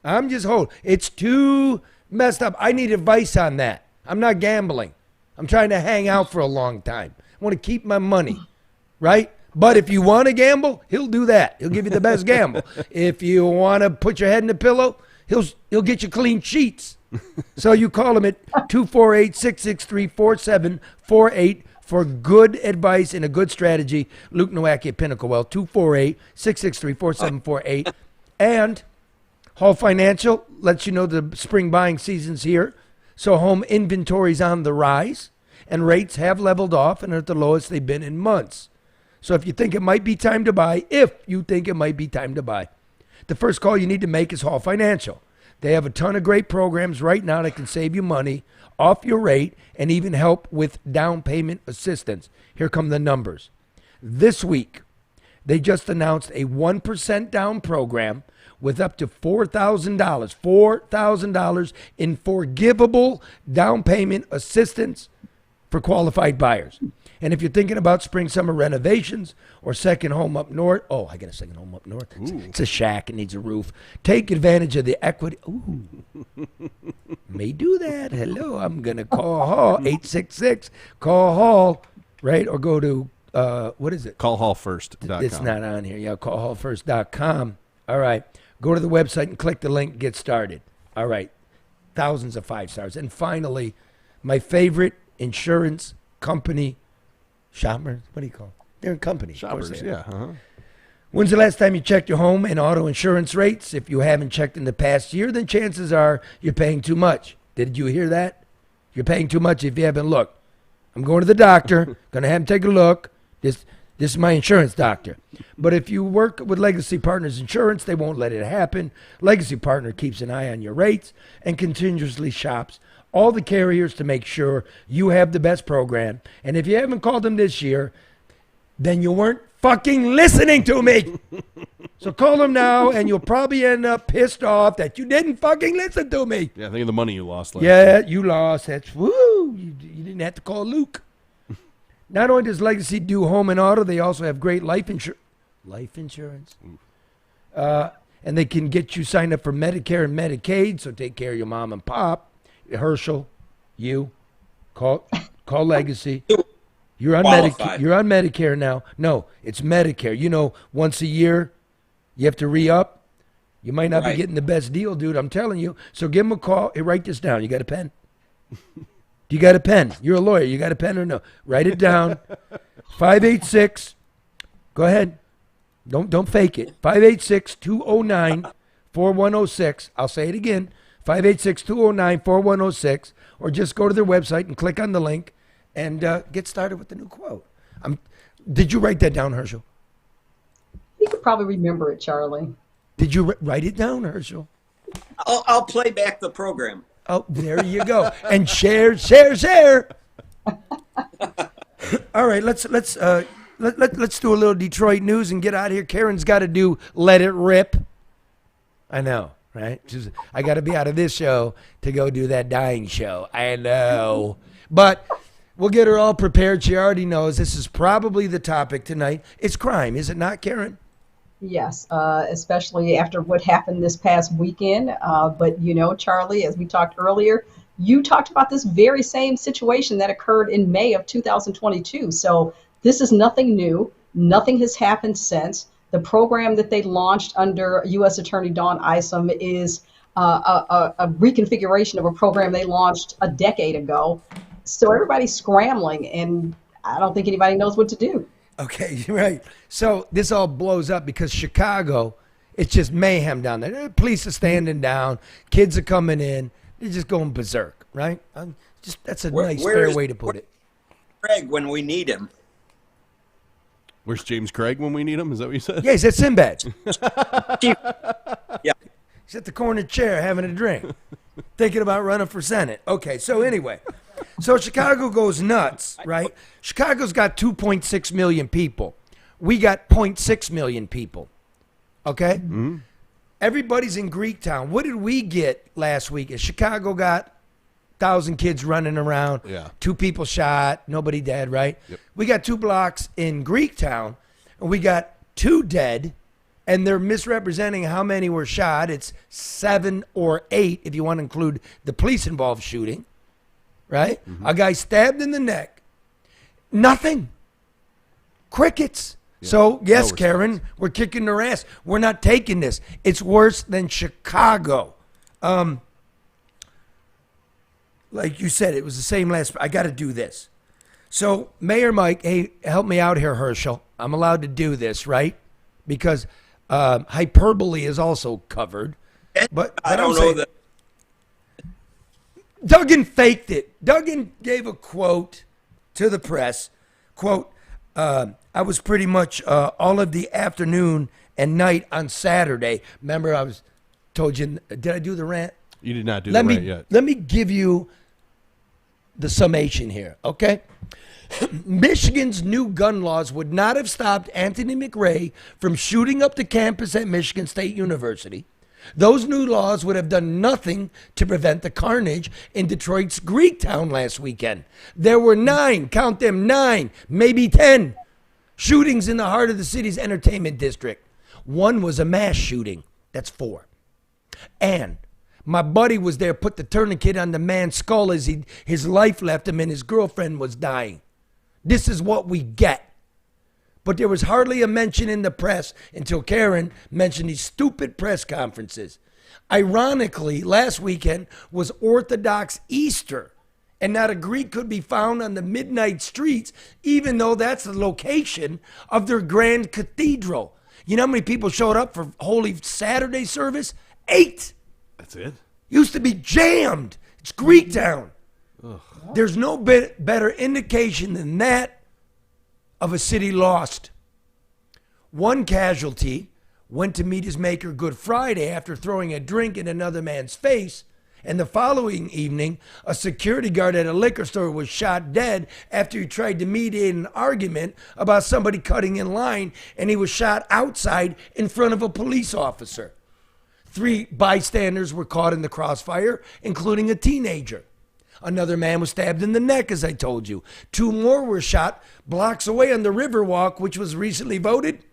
I'm just holding. It's too messed up. I need advice on that. I'm not gambling. I'm trying to hang out for a long time. I want to keep my money, right? But if you want to gamble, he'll do that. He'll give you the best gamble. If you want to put your head in the pillow, he'll get you clean sheets. So you call him at 248-663-4748 for good advice and a good strategy. Luke Nowacki at Pinnacle Wealth, 248-663-4748. And Hall Financial lets you know the spring buying season's here. So home inventory's on the rise and rates have leveled off and are at the lowest they've been in months. So if you think it might be time to buy, the first call you need to make is Hall Financial. They have a ton of great programs right now that can save you money off your rate and even help with down payment assistance. Here come the numbers. This week, they just announced a 1% down program with up to $4,000 in forgivable down payment assistance for qualified buyers. And if you're thinking about spring summer renovations or second home up north, I got a second home up north. It's a shack. It needs a roof. Take advantage of the equity. Ooh, may do that. Hello, I'm going to call Hall, 866. Call Hall, right? Or go to, what is it? Callhallfirst.com. It's not on here. Yeah, callhallfirst.com. All right. Go to the website and click the link. Get started. All right. Thousands of 5 stars. And finally, my favorite insurance company, Shoppers, what do you call them? They're a company. Shoppers, yeah. Uh-huh. When's the last time you checked your home and auto insurance rates? If you haven't checked in the past year, then chances are you're paying too much. Did you hear that? You're paying too much if you haven't looked. I'm going to the doctor, going to have him take a look. This is my insurance doctor. But if you work with Legacy Partners Insurance, they won't let it happen. Legacy Partner keeps an eye on your rates and continuously shops all the carriers to make sure you have the best program. And if you haven't called them this year, then you weren't fucking listening to me. So call them now, and you'll probably end up pissed off that you didn't fucking listen to me. Yeah, think of the money you lost last year. You lost. That's woo. You didn't have to call Luke. Not only does Legacy do home and auto, they also have great life insurance. And they can get you signed up for Medicare and Medicaid, so take care of your mom and pop. Herschel, you call Legacy. You're on Medicare. You're on Medicare now. No, it's Medicare. Once a year, you have to re-up. You might not be getting the best deal, dude. I'm telling you. So give them a call. Hey, write this down. You got a pen? Do you got a pen? You're a lawyer. You got a pen or no? Write it down. 586. Go ahead. Don't fake it. 586-209-4106. I'll say it again. 586-209-4106, or just go to their website and click on the link and get started with the new quote. Did you write that down, Herschel? You could probably remember it, Charlie. Did you write it down, Herschel? I'll play back the program. Oh, there you go. And share. All right, let's do a little Detroit news and get out of here. Karen's got to do Let It Rip. I know. right? Just, I got to be out of this show to go do that dying show. I know. But we'll get her all prepared. She already knows this is probably the topic tonight. It's crime, is it not, Karen? Yes, especially after what happened this past weekend. But, you know, Charlie, as we talked earlier, you talked about this very same situation that occurred in May of 2022. So this is nothing new. Nothing has happened since. The program that they launched under U.S. Attorney Dawn Isom is a reconfiguration of a program they launched a decade ago. So everybody's scrambling, and I don't think anybody knows what to do. Okay, you're right. So this all blows up because Chicago, it's just mayhem down there. The police are standing down. Kids are coming in. They're just going berserk, right? That's a nice, fair way to put it. Craig, when we need him. Where's James Craig when we need him? Is that what you said? Yeah, he's at Sinbad. Yeah. He's at the corner chair having a drink, thinking about running for Senate. Okay, so anyway. So Chicago goes nuts, right? Chicago's got 2.6 million people. We got 0.6 million people, okay? Mm-hmm. Everybody's in Greektown. What did we get last week? Chicago got 1,000 kids running around, 2 people shot, nobody dead, right? Yep. We got 2 blocks in Greektown, and we got 2 dead, and they're misrepresenting how many were shot. It's 7 or 8 if you want to include the police-involved shooting, right? Mm-hmm. A guy stabbed in the neck. Nothing. Crickets. Yeah. So, yes, no Karen, we're kicking their ass. We're not taking this. It's worse than Chicago. Like you said, it was the same last. I got to do this. So, Mayor Mike, hey, help me out here, Herschel. I'm allowed to do this, right? Because hyperbole is also covered. But I don't know that. Duggan faked it. Duggan gave a quote to the press. Quote, I was pretty much all of the afternoon and night on Saturday. Remember, I was told you, did I do the rant? You did not do the rant yet. Let me give you the summation here, okay? Michigan's new gun laws would not have stopped Anthony McRae from shooting up the campus at Michigan State University. Those new laws would have done nothing to prevent the carnage in Detroit's Greektown last weekend. There were 9, count them 9, maybe 10, shootings in the heart of the city's entertainment district. One was a mass shooting. That's 4. And my buddy was there, put the tourniquet on the man's skull as his life left him and his girlfriend was dying. This is what we get. But there was hardly a mention in the press until Karen mentioned these stupid press conferences. Ironically, last weekend was Orthodox Easter, and not a Greek could be found on the midnight streets, even though that's the location of their grand cathedral. You know how many people showed up for Holy Saturday service? 8. That's it? Used to be jammed. It's Greektown. Ugh. There's no better indication than that of a city lost. One casualty went to meet his maker Good Friday after throwing a drink in another man's face, and the following evening, a security guard at a liquor store was shot dead after he tried to mediate an argument about somebody cutting in line, and he was shot outside in front of a police officer. 3 bystanders were caught in the crossfire, including a teenager. Another man was stabbed in the neck, as I told you. 2 more were shot blocks away on the Riverwalk, which was recently voted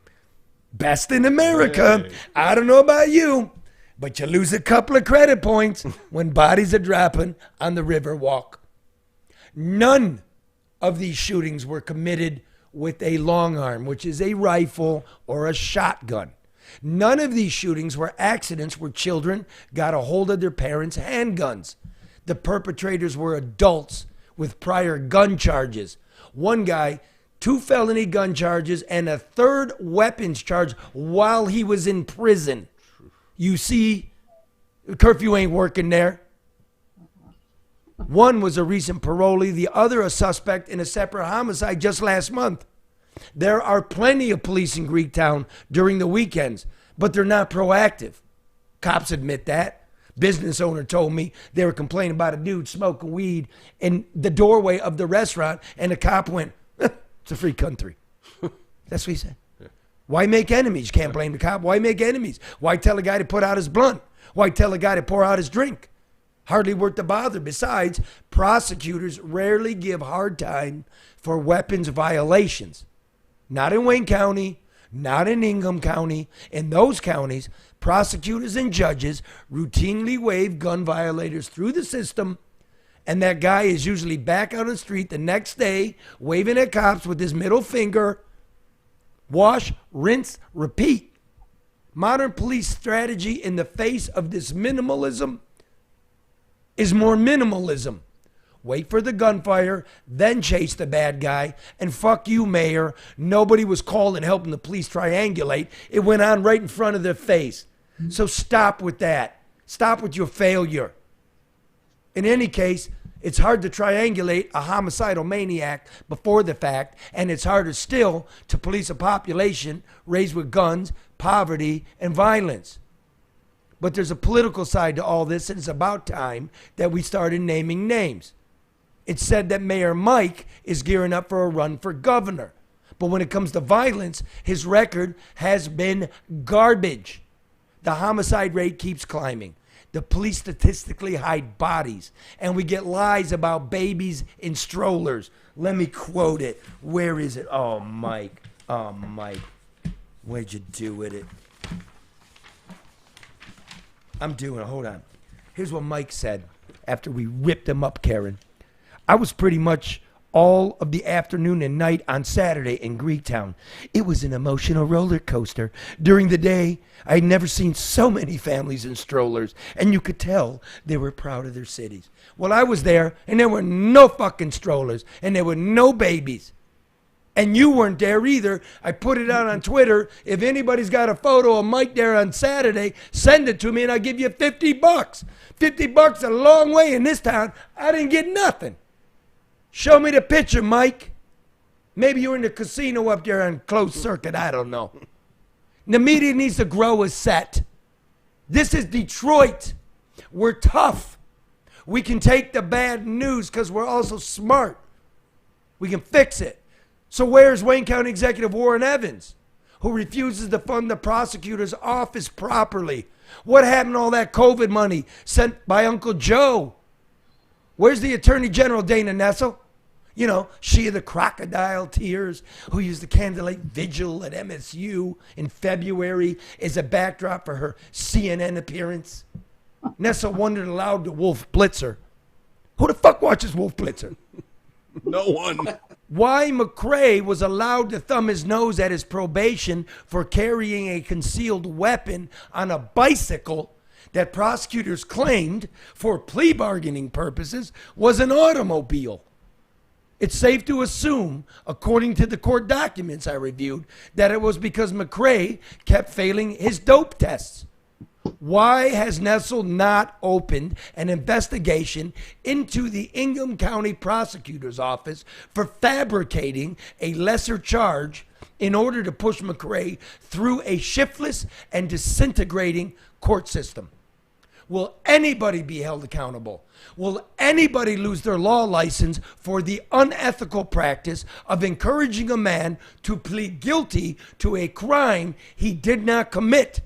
best in America. Hey. I don't know about you, but you lose a couple of credit points when bodies are dropping on the Riverwalk. None of these shootings were committed with a long arm, which is a rifle or a shotgun. None of these shootings were accidents where children got a hold of their parents' handguns. The perpetrators were adults with prior gun charges. One guy, 2 felony gun charges and a 3rd weapons charge while he was in prison. You see, curfew ain't working there. One was a recent parolee, the other a suspect in a separate homicide just last month. There are plenty of police in Greektown during the weekends, but they're not proactive. Cops admit that. Business owner told me they were complaining about a dude smoking weed in the doorway of the restaurant, and the cop went, it's a free country. That's what he said. Why make enemies? You can't blame the cop. Why make enemies? Why tell a guy to put out his blunt? Why tell a guy to pour out his drink? Hardly worth the bother. Besides, prosecutors rarely give hard time for weapons violations. Not in Wayne County, not in Ingham County. In those counties, prosecutors and judges routinely wave gun violators through the system, and that guy is usually back out on the street the next day waving at cops with his middle finger. Wash, rinse, repeat. Modern police strategy in the face of this minimalism is more minimalism. Wait for the gunfire, then chase the bad guy. And fuck you, Mayor. Nobody was called and helping the police triangulate. It went on right in front of their face. So stop with that. Stop with your failure. In any case, it's hard to triangulate a homicidal maniac before the fact, and it's harder still to police a population raised with guns, poverty, and violence. But there's a political side to all this, and it's about time that we started naming names. It's said that Mayor Mike is gearing up for a run for governor. But when it comes to violence, his record has been garbage. The homicide rate keeps climbing. The police statistically hide bodies, and we get lies about babies in strollers. Let me quote it. Where is it? Oh, Mike. Oh, Mike. What'd you do with it? I'm doing it. Hold on. Here's what Mike said after we ripped him up, Karen. I was pretty much all of the afternoon and night on Saturday in Greektown. It was an emotional roller coaster. During the day, I had never seen so many families in strollers, and you could tell they were proud of their cities. Well, I was there, and there were no fucking strollers, and there were no babies. And you weren't there either. I put it out on Twitter. If anybody's got a photo of Mike there on Saturday, send it to me, and I'll give you $50. $50 a long way in this town. I didn't get nothing. Show me the picture, Mike. Maybe you're in the casino up there on closed circuit. I don't know. The media needs to grow a set. This is Detroit. We're tough. We can take the bad news because we're also smart. We can fix it. So where's Wayne County Executive Warren Evans, who refuses to fund the prosecutor's office properly? What happened to all that COVID money sent by Uncle Joe? Where's the Attorney General, Dana Nessel? You know, she of the crocodile tears, who used the candlelight vigil at MSU in February as a backdrop for her CNN appearance. Nessel wondered aloud to Wolf Blitzer. Who the fuck watches Wolf Blitzer? No one. Why McRae was allowed to thumb his nose at his probation for carrying a concealed weapon on a bicycle that prosecutors claimed, for plea bargaining purposes, was an automobile. It's safe to assume, according to the court documents I reviewed, that it was because McRae kept failing his dope tests. Why has Nessel not opened an investigation into the Ingham County Prosecutor's Office for fabricating a lesser charge in order to push McRae through a shiftless and disintegrating court system? Will anybody be held accountable? Will anybody lose their law license for the unethical practice of encouraging a man to plead guilty to a crime he did not commit?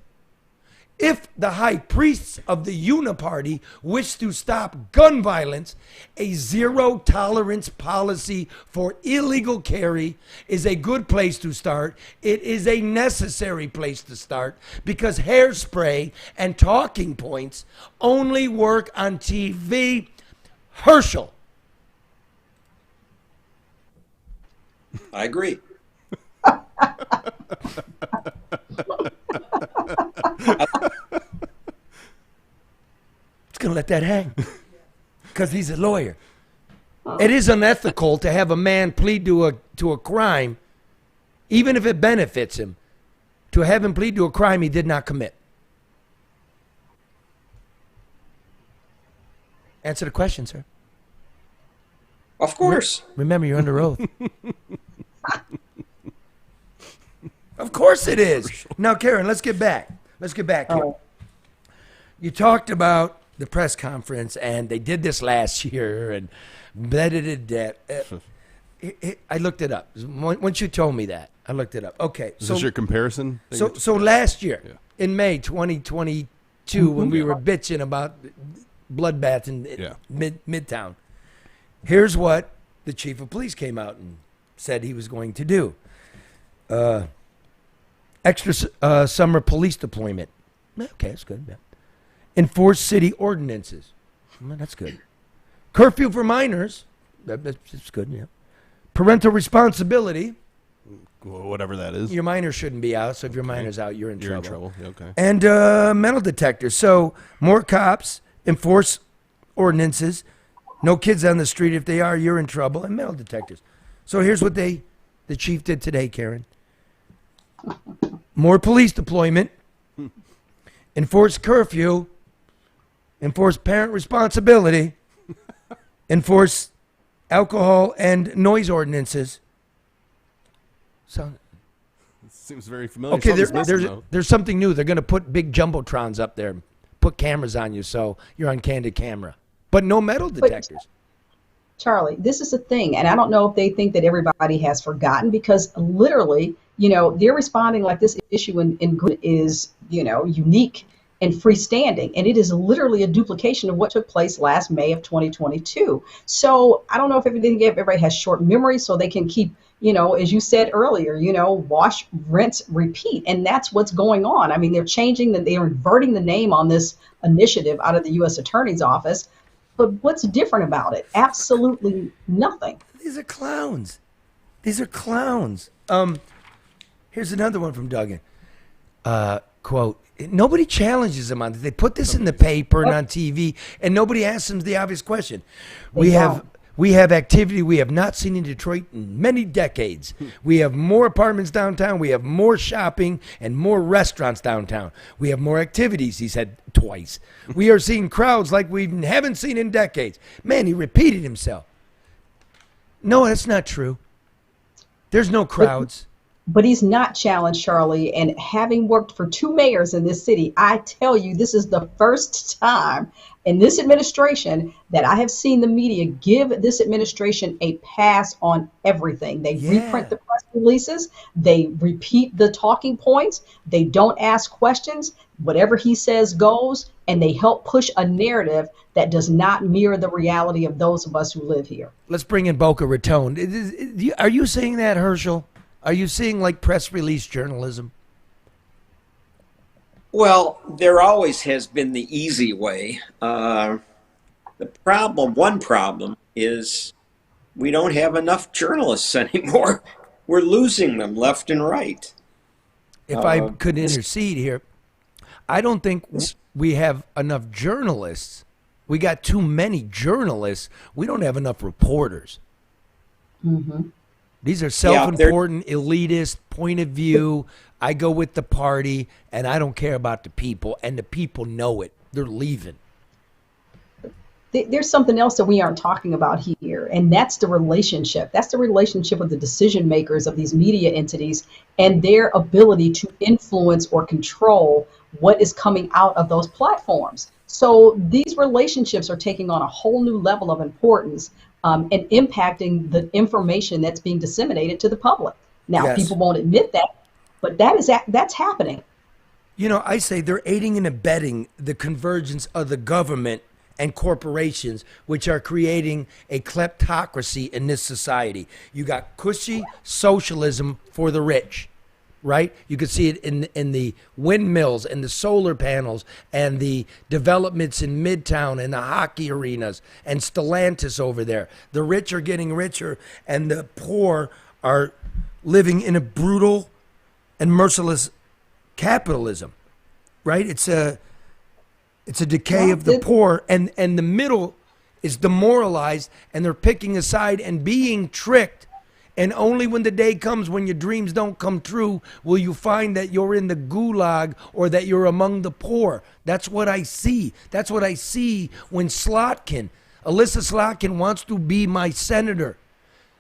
If the high priests of the Uniparty wish to stop gun violence, a zero tolerance policy for illegal carry is a good place to start. It is a necessary place to start because hairspray and talking points only work on TV. Herschel. I agree. It's going to let that hang because he's a lawyer. It is unethical to have a man plead to a crime, even if it benefits him, to have him plead to a crime he did not commit. Answer the question, sir. Of course. Remember, you're under oath. Of course it is. Now, Karen, let's get back. Here. You talked about the press conference, and they did this last year, and I looked it up. Once you told me that, I looked it up. Okay. Is this your comparison? So last year, in May 2022, too, when we were bitching about bloodbath in Midtown. Here's what the chief of police came out and said he was going to do. Extra summer police deployment. Okay, that's good. Yeah. Enforce city ordinances. Well, that's good. Curfew for minors. That's good, yeah. Parental responsibility. Whatever that is. Your minor shouldn't be out, so if your minor's out, you're in trouble. You're in trouble, yeah, okay. And metal detectors. So more cops, enforce ordinances. No kids on the street. If they are, you're in trouble. And metal detectors. So here's what the chief did today, Karen. More police deployment. Enforce curfew. Enforce parent responsibility. Enforce alcohol and noise ordinances. So, seems very familiar. Okay, there's something new. They're going to put big jumbotrons up there, put cameras on you, so you're on candid camera. But no metal detectors. But, Charlie, this is a thing, and I don't know if they think that everybody has forgotten, because literally, they're responding like this issue in is, unique and freestanding, and it is literally a duplication of what took place last May of 2022. So I don't know if everybody has short memory, so they can keep, as you said earlier, wash, rinse, repeat, and that's what's going on. I mean, they're inverting the name on this initiative out of the U.S. Attorney's Office, but what's different about it? Absolutely nothing. These are clowns. Here's another one from Duggan. Quote, nobody challenges them on this. They put this in the paper and on TV, and nobody asks them the obvious question. We have activity we have not seen in Detroit in many decades. We have more apartments downtown. We have more shopping and more restaurants downtown. We have more activities, he said twice. We are seeing crowds like we haven't seen in decades. Man, he repeated himself. No, that's not true. There's no crowds. But he's not challenged, Charlie. And having worked for 2 mayors in this city, I tell you, this is the first time in this administration that I have seen the media give this administration a pass on everything. They reprint the press releases. They repeat the talking points. They don't ask questions. Whatever he says goes, and they help push a narrative that does not mirror the reality of those of us who live here. Let's bring in Boca Raton. Are you saying that, Herschel? Are you seeing like press release journalism? Well, there always has been the easy way. One problem is we don't have enough journalists anymore. We're losing them left and right. If I could intercede here, I don't think we have enough journalists. We got too many journalists. We don't have enough reporters. Mm-hmm. These are self-important, elitist point of view. I go with the party, and I don't care about the people, and the people know it. They're leaving. There's something else that we aren't talking about here, and that's the relationship. That's the relationship with the decision makers of these media entities and their ability to influence or control what is coming out of those platforms. So these relationships are taking on a whole new level of importance. And impacting the information that's being disseminated to the public. Now, people won't admit that, but that's happening. I say they're aiding and abetting the convergence of the government and corporations, which are creating a kleptocracy in this society. You got cushy socialism for the rich, right? You can see it in the windmills and the solar panels and the developments in Midtown and the hockey arenas and Stellantis over there. The rich are getting richer and the poor are living in a brutal and merciless capitalism, right? It's a decay of the poor, and the middle is demoralized, and they're picking a side and being tricked. And only when the day comes when your dreams don't come true will you find that you're in the gulag or that you're among the poor. That's what I see. That's what I see when Elissa Slotkin wants to be my senator.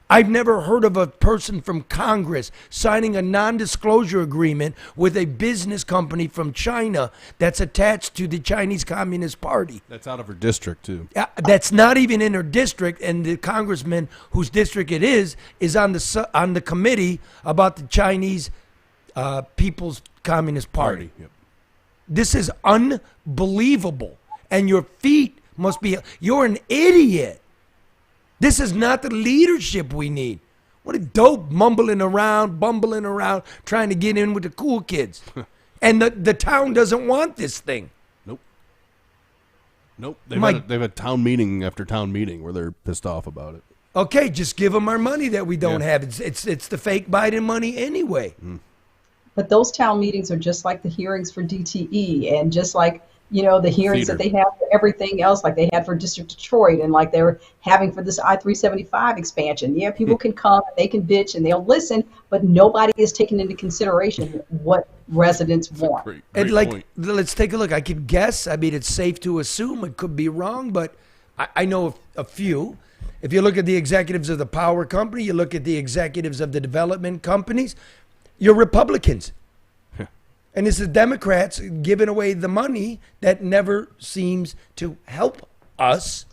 I've never heard of a person from Congress signing a non-disclosure agreement with a business company from China that's attached to the Chinese Communist Party. That's out of her district, too. That's not even in her district, and the congressman whose district it is on the committee about the Chinese People's Communist Party. Yep. This is unbelievable. And your feet must be, you're an idiot. This is not the leadership we need. What a dope bumbling around, trying to get in with the cool kids. And the town doesn't want this thing. Nope. They've had town meeting after town meeting where they're pissed off about it. Okay, just give them our money that we don't have. It's the fake Biden money anyway. But those town meetings are just like the hearings for DTE, and just like, the hearings that they have for everything else, like they had for District Detroit, and like they're having for this I-375 expansion. Yeah, people can come, they can bitch, and they'll listen, but nobody is taking into consideration what residents want. Great point. Let's take a look. I could guess. I mean, it's safe to assume. It could be wrong, but I know a few. If you look at the executives of the power company, you look at the executives of the development companies, you're Republicans. And it's the Democrats giving away the money that never seems to help us.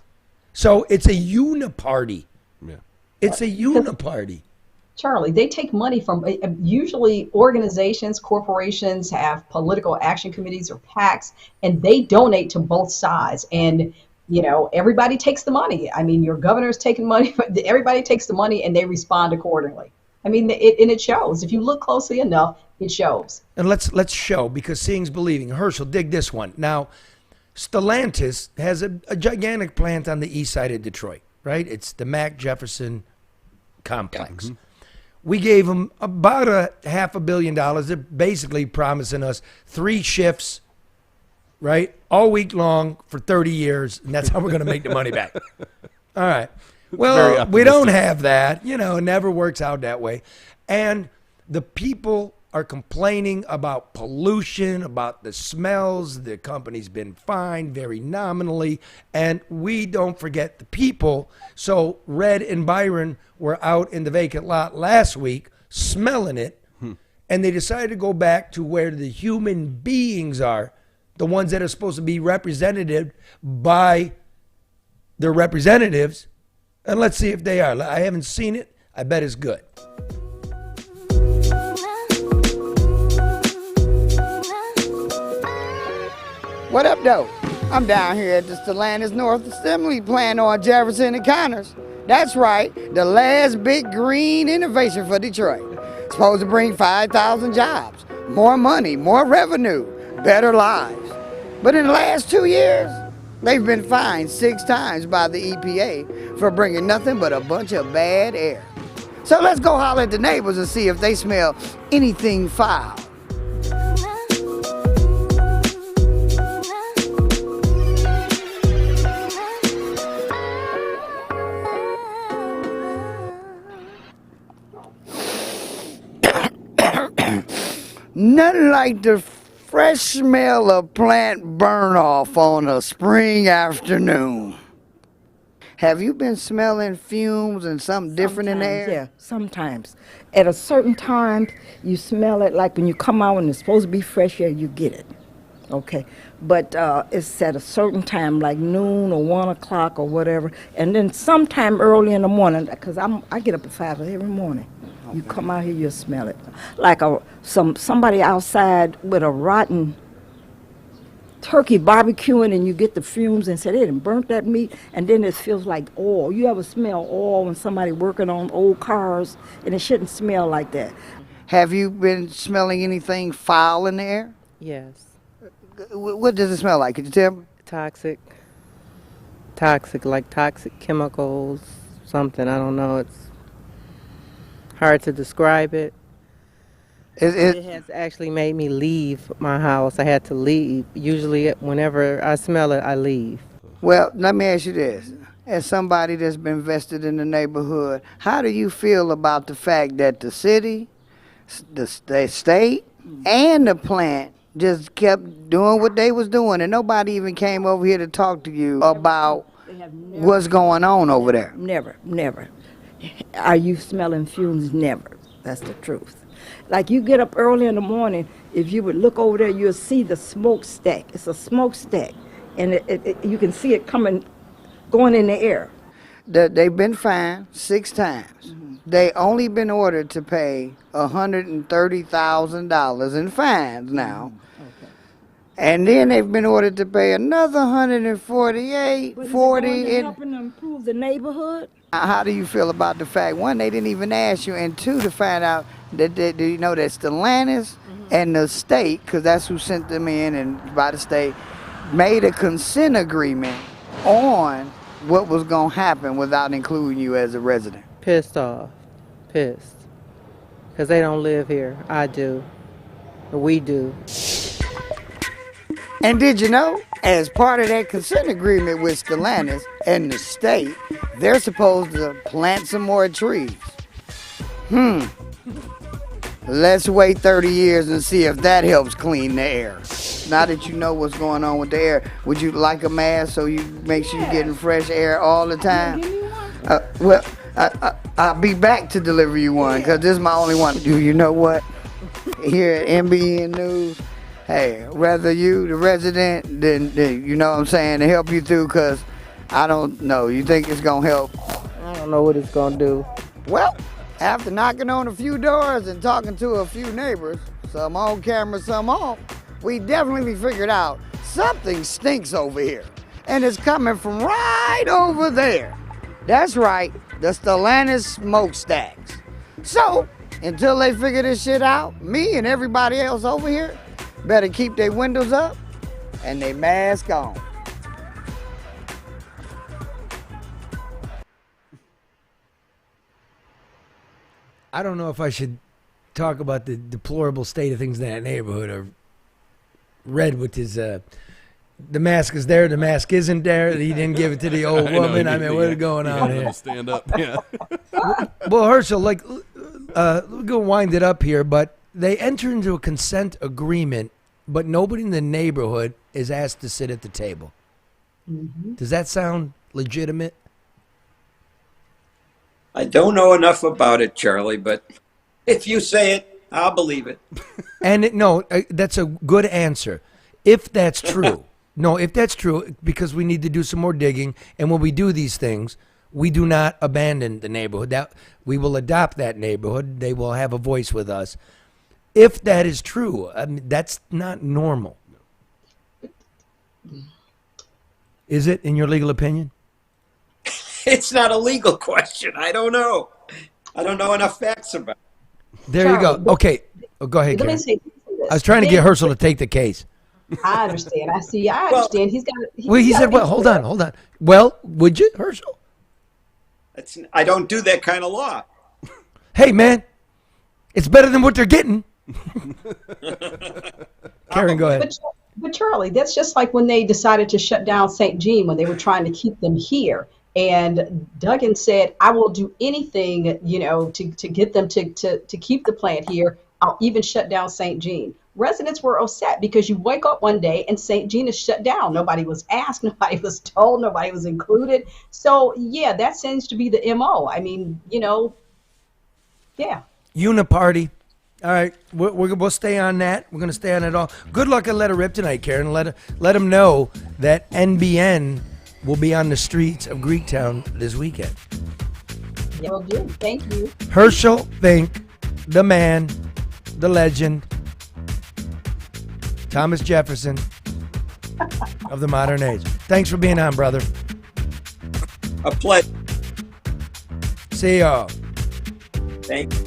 So it's a uniparty. Yeah. It's a uniparty. Charlie, they take money from, usually organizations, corporations have political action committees or PACs, and they donate to both sides. And, everybody takes the money. I mean, your governor's taking money, but everybody takes the money and they respond accordingly. I mean, it shows. If you look closely enough, it shows. And let's show, because seeing's believing. Herschel, dig this one. Now, Stellantis has a gigantic plant on the east side of Detroit, right? It's the Mac Jefferson complex. Mm-hmm. We gave them about $500 million. They're basically promising us 3 shifts, right, all week long for 30 years, and that's how we're going to make the money back. All right. Well, we don't have that. It never works out that way. And the people are complaining about pollution, about the smells. The company's been fined very nominally. And we don't forget the people. So Red and Byron were out in the vacant lot last week smelling it. And they decided to go back to where the human beings are, the ones that are supposed to be represented by their representatives. And let's see if they are. I haven't seen it. I bet it's good. What up, though? I'm down here at the Stellantis North Assembly plant on Jefferson and Connors. That's right, the last big green innovation for Detroit. Supposed to bring 5,000 jobs, more money, more revenue, better lives. But in the last 2 years, they've been fined 6 times by the EPA for bringing nothing but a bunch of bad air. So let's go holler at the neighbors and see if they smell anything foul. Nothing like the fresh smell of plant burn off on a spring afternoon. Have you been smelling fumes and something different in the air? Yeah, sometimes. At a certain time, you smell it, like when you come out and it's supposed to be fresh air, you get it. Okay, but it's at a certain time, like noon or 1 o'clock or whatever, and then sometime early in the morning, because I get up at 5 every morning. You come out here, you'll smell it. Like somebody outside with a rotten turkey barbecuing, and you get the fumes and say they done burnt that meat, and then it feels like oil. You ever smell oil when somebody working on old cars? And it shouldn't smell like that. Have you been smelling anything foul in the air? Yes. What does it smell like? Could you tell me? Toxic, like toxic chemicals, something, I don't know. It's hard to describe it. It has actually made me leave my house. I had to leave. Usually whenever I smell it, I leave. Well, let me ask you this. As somebody that's been vested in the neighborhood, how do you feel about the fact that the city, the state, and the plant just kept doing what they was doing, and nobody even came over here to talk to you about what's going on over there? Never. Are you smelling fumes? Never. That's the truth. Like you get up early in the morning, if you would look over there, you'll see the smokestack. It's a smokestack, and you can see it going in the air. They've been fined 6 times. Mm-hmm. They only been ordered to pay $130,000 in fines now. Mm-hmm. Okay. And then they've been ordered to pay another 148, But is it 40. going to helping them improve the neighborhood? How do you feel about the fact, one, they didn't even ask you, and two, to find out that, do you know that Stellantis and the state, because that's who sent them in and by the state, made a consent agreement on what was going to happen without including you as a resident? Pissed off. Pissed. Because they don't live here. I do. We do. And did you know, as part of that consent agreement with Stellantis and the state, they're supposed to plant some more trees? Let's wait 30 years and see if that helps clean the air. Now that you know what's going on with the air, would you like a mask so you make sure you're getting fresh air all the time? Well, I'll be back to deliver you one, because this is my only one. Do you know what? Here at NBN News, hey, rather you, the resident, than you know what I'm saying, to help you through, because I don't know. You think it's going to help? I don't know what it's going to do. Well, after knocking on a few doors and talking to a few neighbors, some on camera, some off, we definitely figured out something stinks over here. And it's coming from right over there. That's right, the Stellantis smokestacks. So, until they figure this shit out, me and everybody else over here better keep their windows up and their mask on. I don't know if I should talk about the deplorable state of things in that neighborhood, or Red with his the mask is there, the mask isn't there. He didn't give it to the old woman. I mean, what's going on here? Stand up, yeah. Well, Herschel, like, we're gonna wind it up here, but they enter into a consent agreement, but nobody in the neighborhood is asked to sit at the table. Mm-hmm. Does that sound legitimate? I don't know enough about it, Charlie, but if you say it, I'll believe it. And no, that's a good answer. If that's true. No, if that's true, because we need to do some more digging, and when we do these things, we do not abandon the neighborhood. That we will adopt that neighborhood. They will have a voice with us. If that is true, I mean, that's not normal. Is it, in your legal opinion? It's not a legal question. I don't know. I don't know enough facts about it. There you go. Okay. Oh, go ahead, Karen. I was trying to get Herschel to take the case. I understand. I understand. He's got. Well, he said, well, hold on. Well, would you, Herschel? I don't do that kind of law. Hey, man, it's better than what they're getting. Karen, go ahead. But Charlie, that's just like when they decided to shut down St. Jean when they were trying to keep them here. And Duggan said, I will do anything, to get them to keep the plant here. I'll even shut down St. Jean. Residents were upset because you wake up one day and St. Jean is shut down. Nobody was asked, nobody was told, nobody was included. So, yeah, that seems to be the MO. I mean, yeah. Uniparty. All right, we'll stay on that. We're going to stay on it all. Good luck and let her rip tonight, Karen. Let them know that NBN will be on the streets of Greektown this weekend. Yeah, will do. Thank you. Herschel Fink, the man, the legend, Thomas Jefferson of the modern age. Thanks for being on, brother. A pleasure. See y'all. Thank you.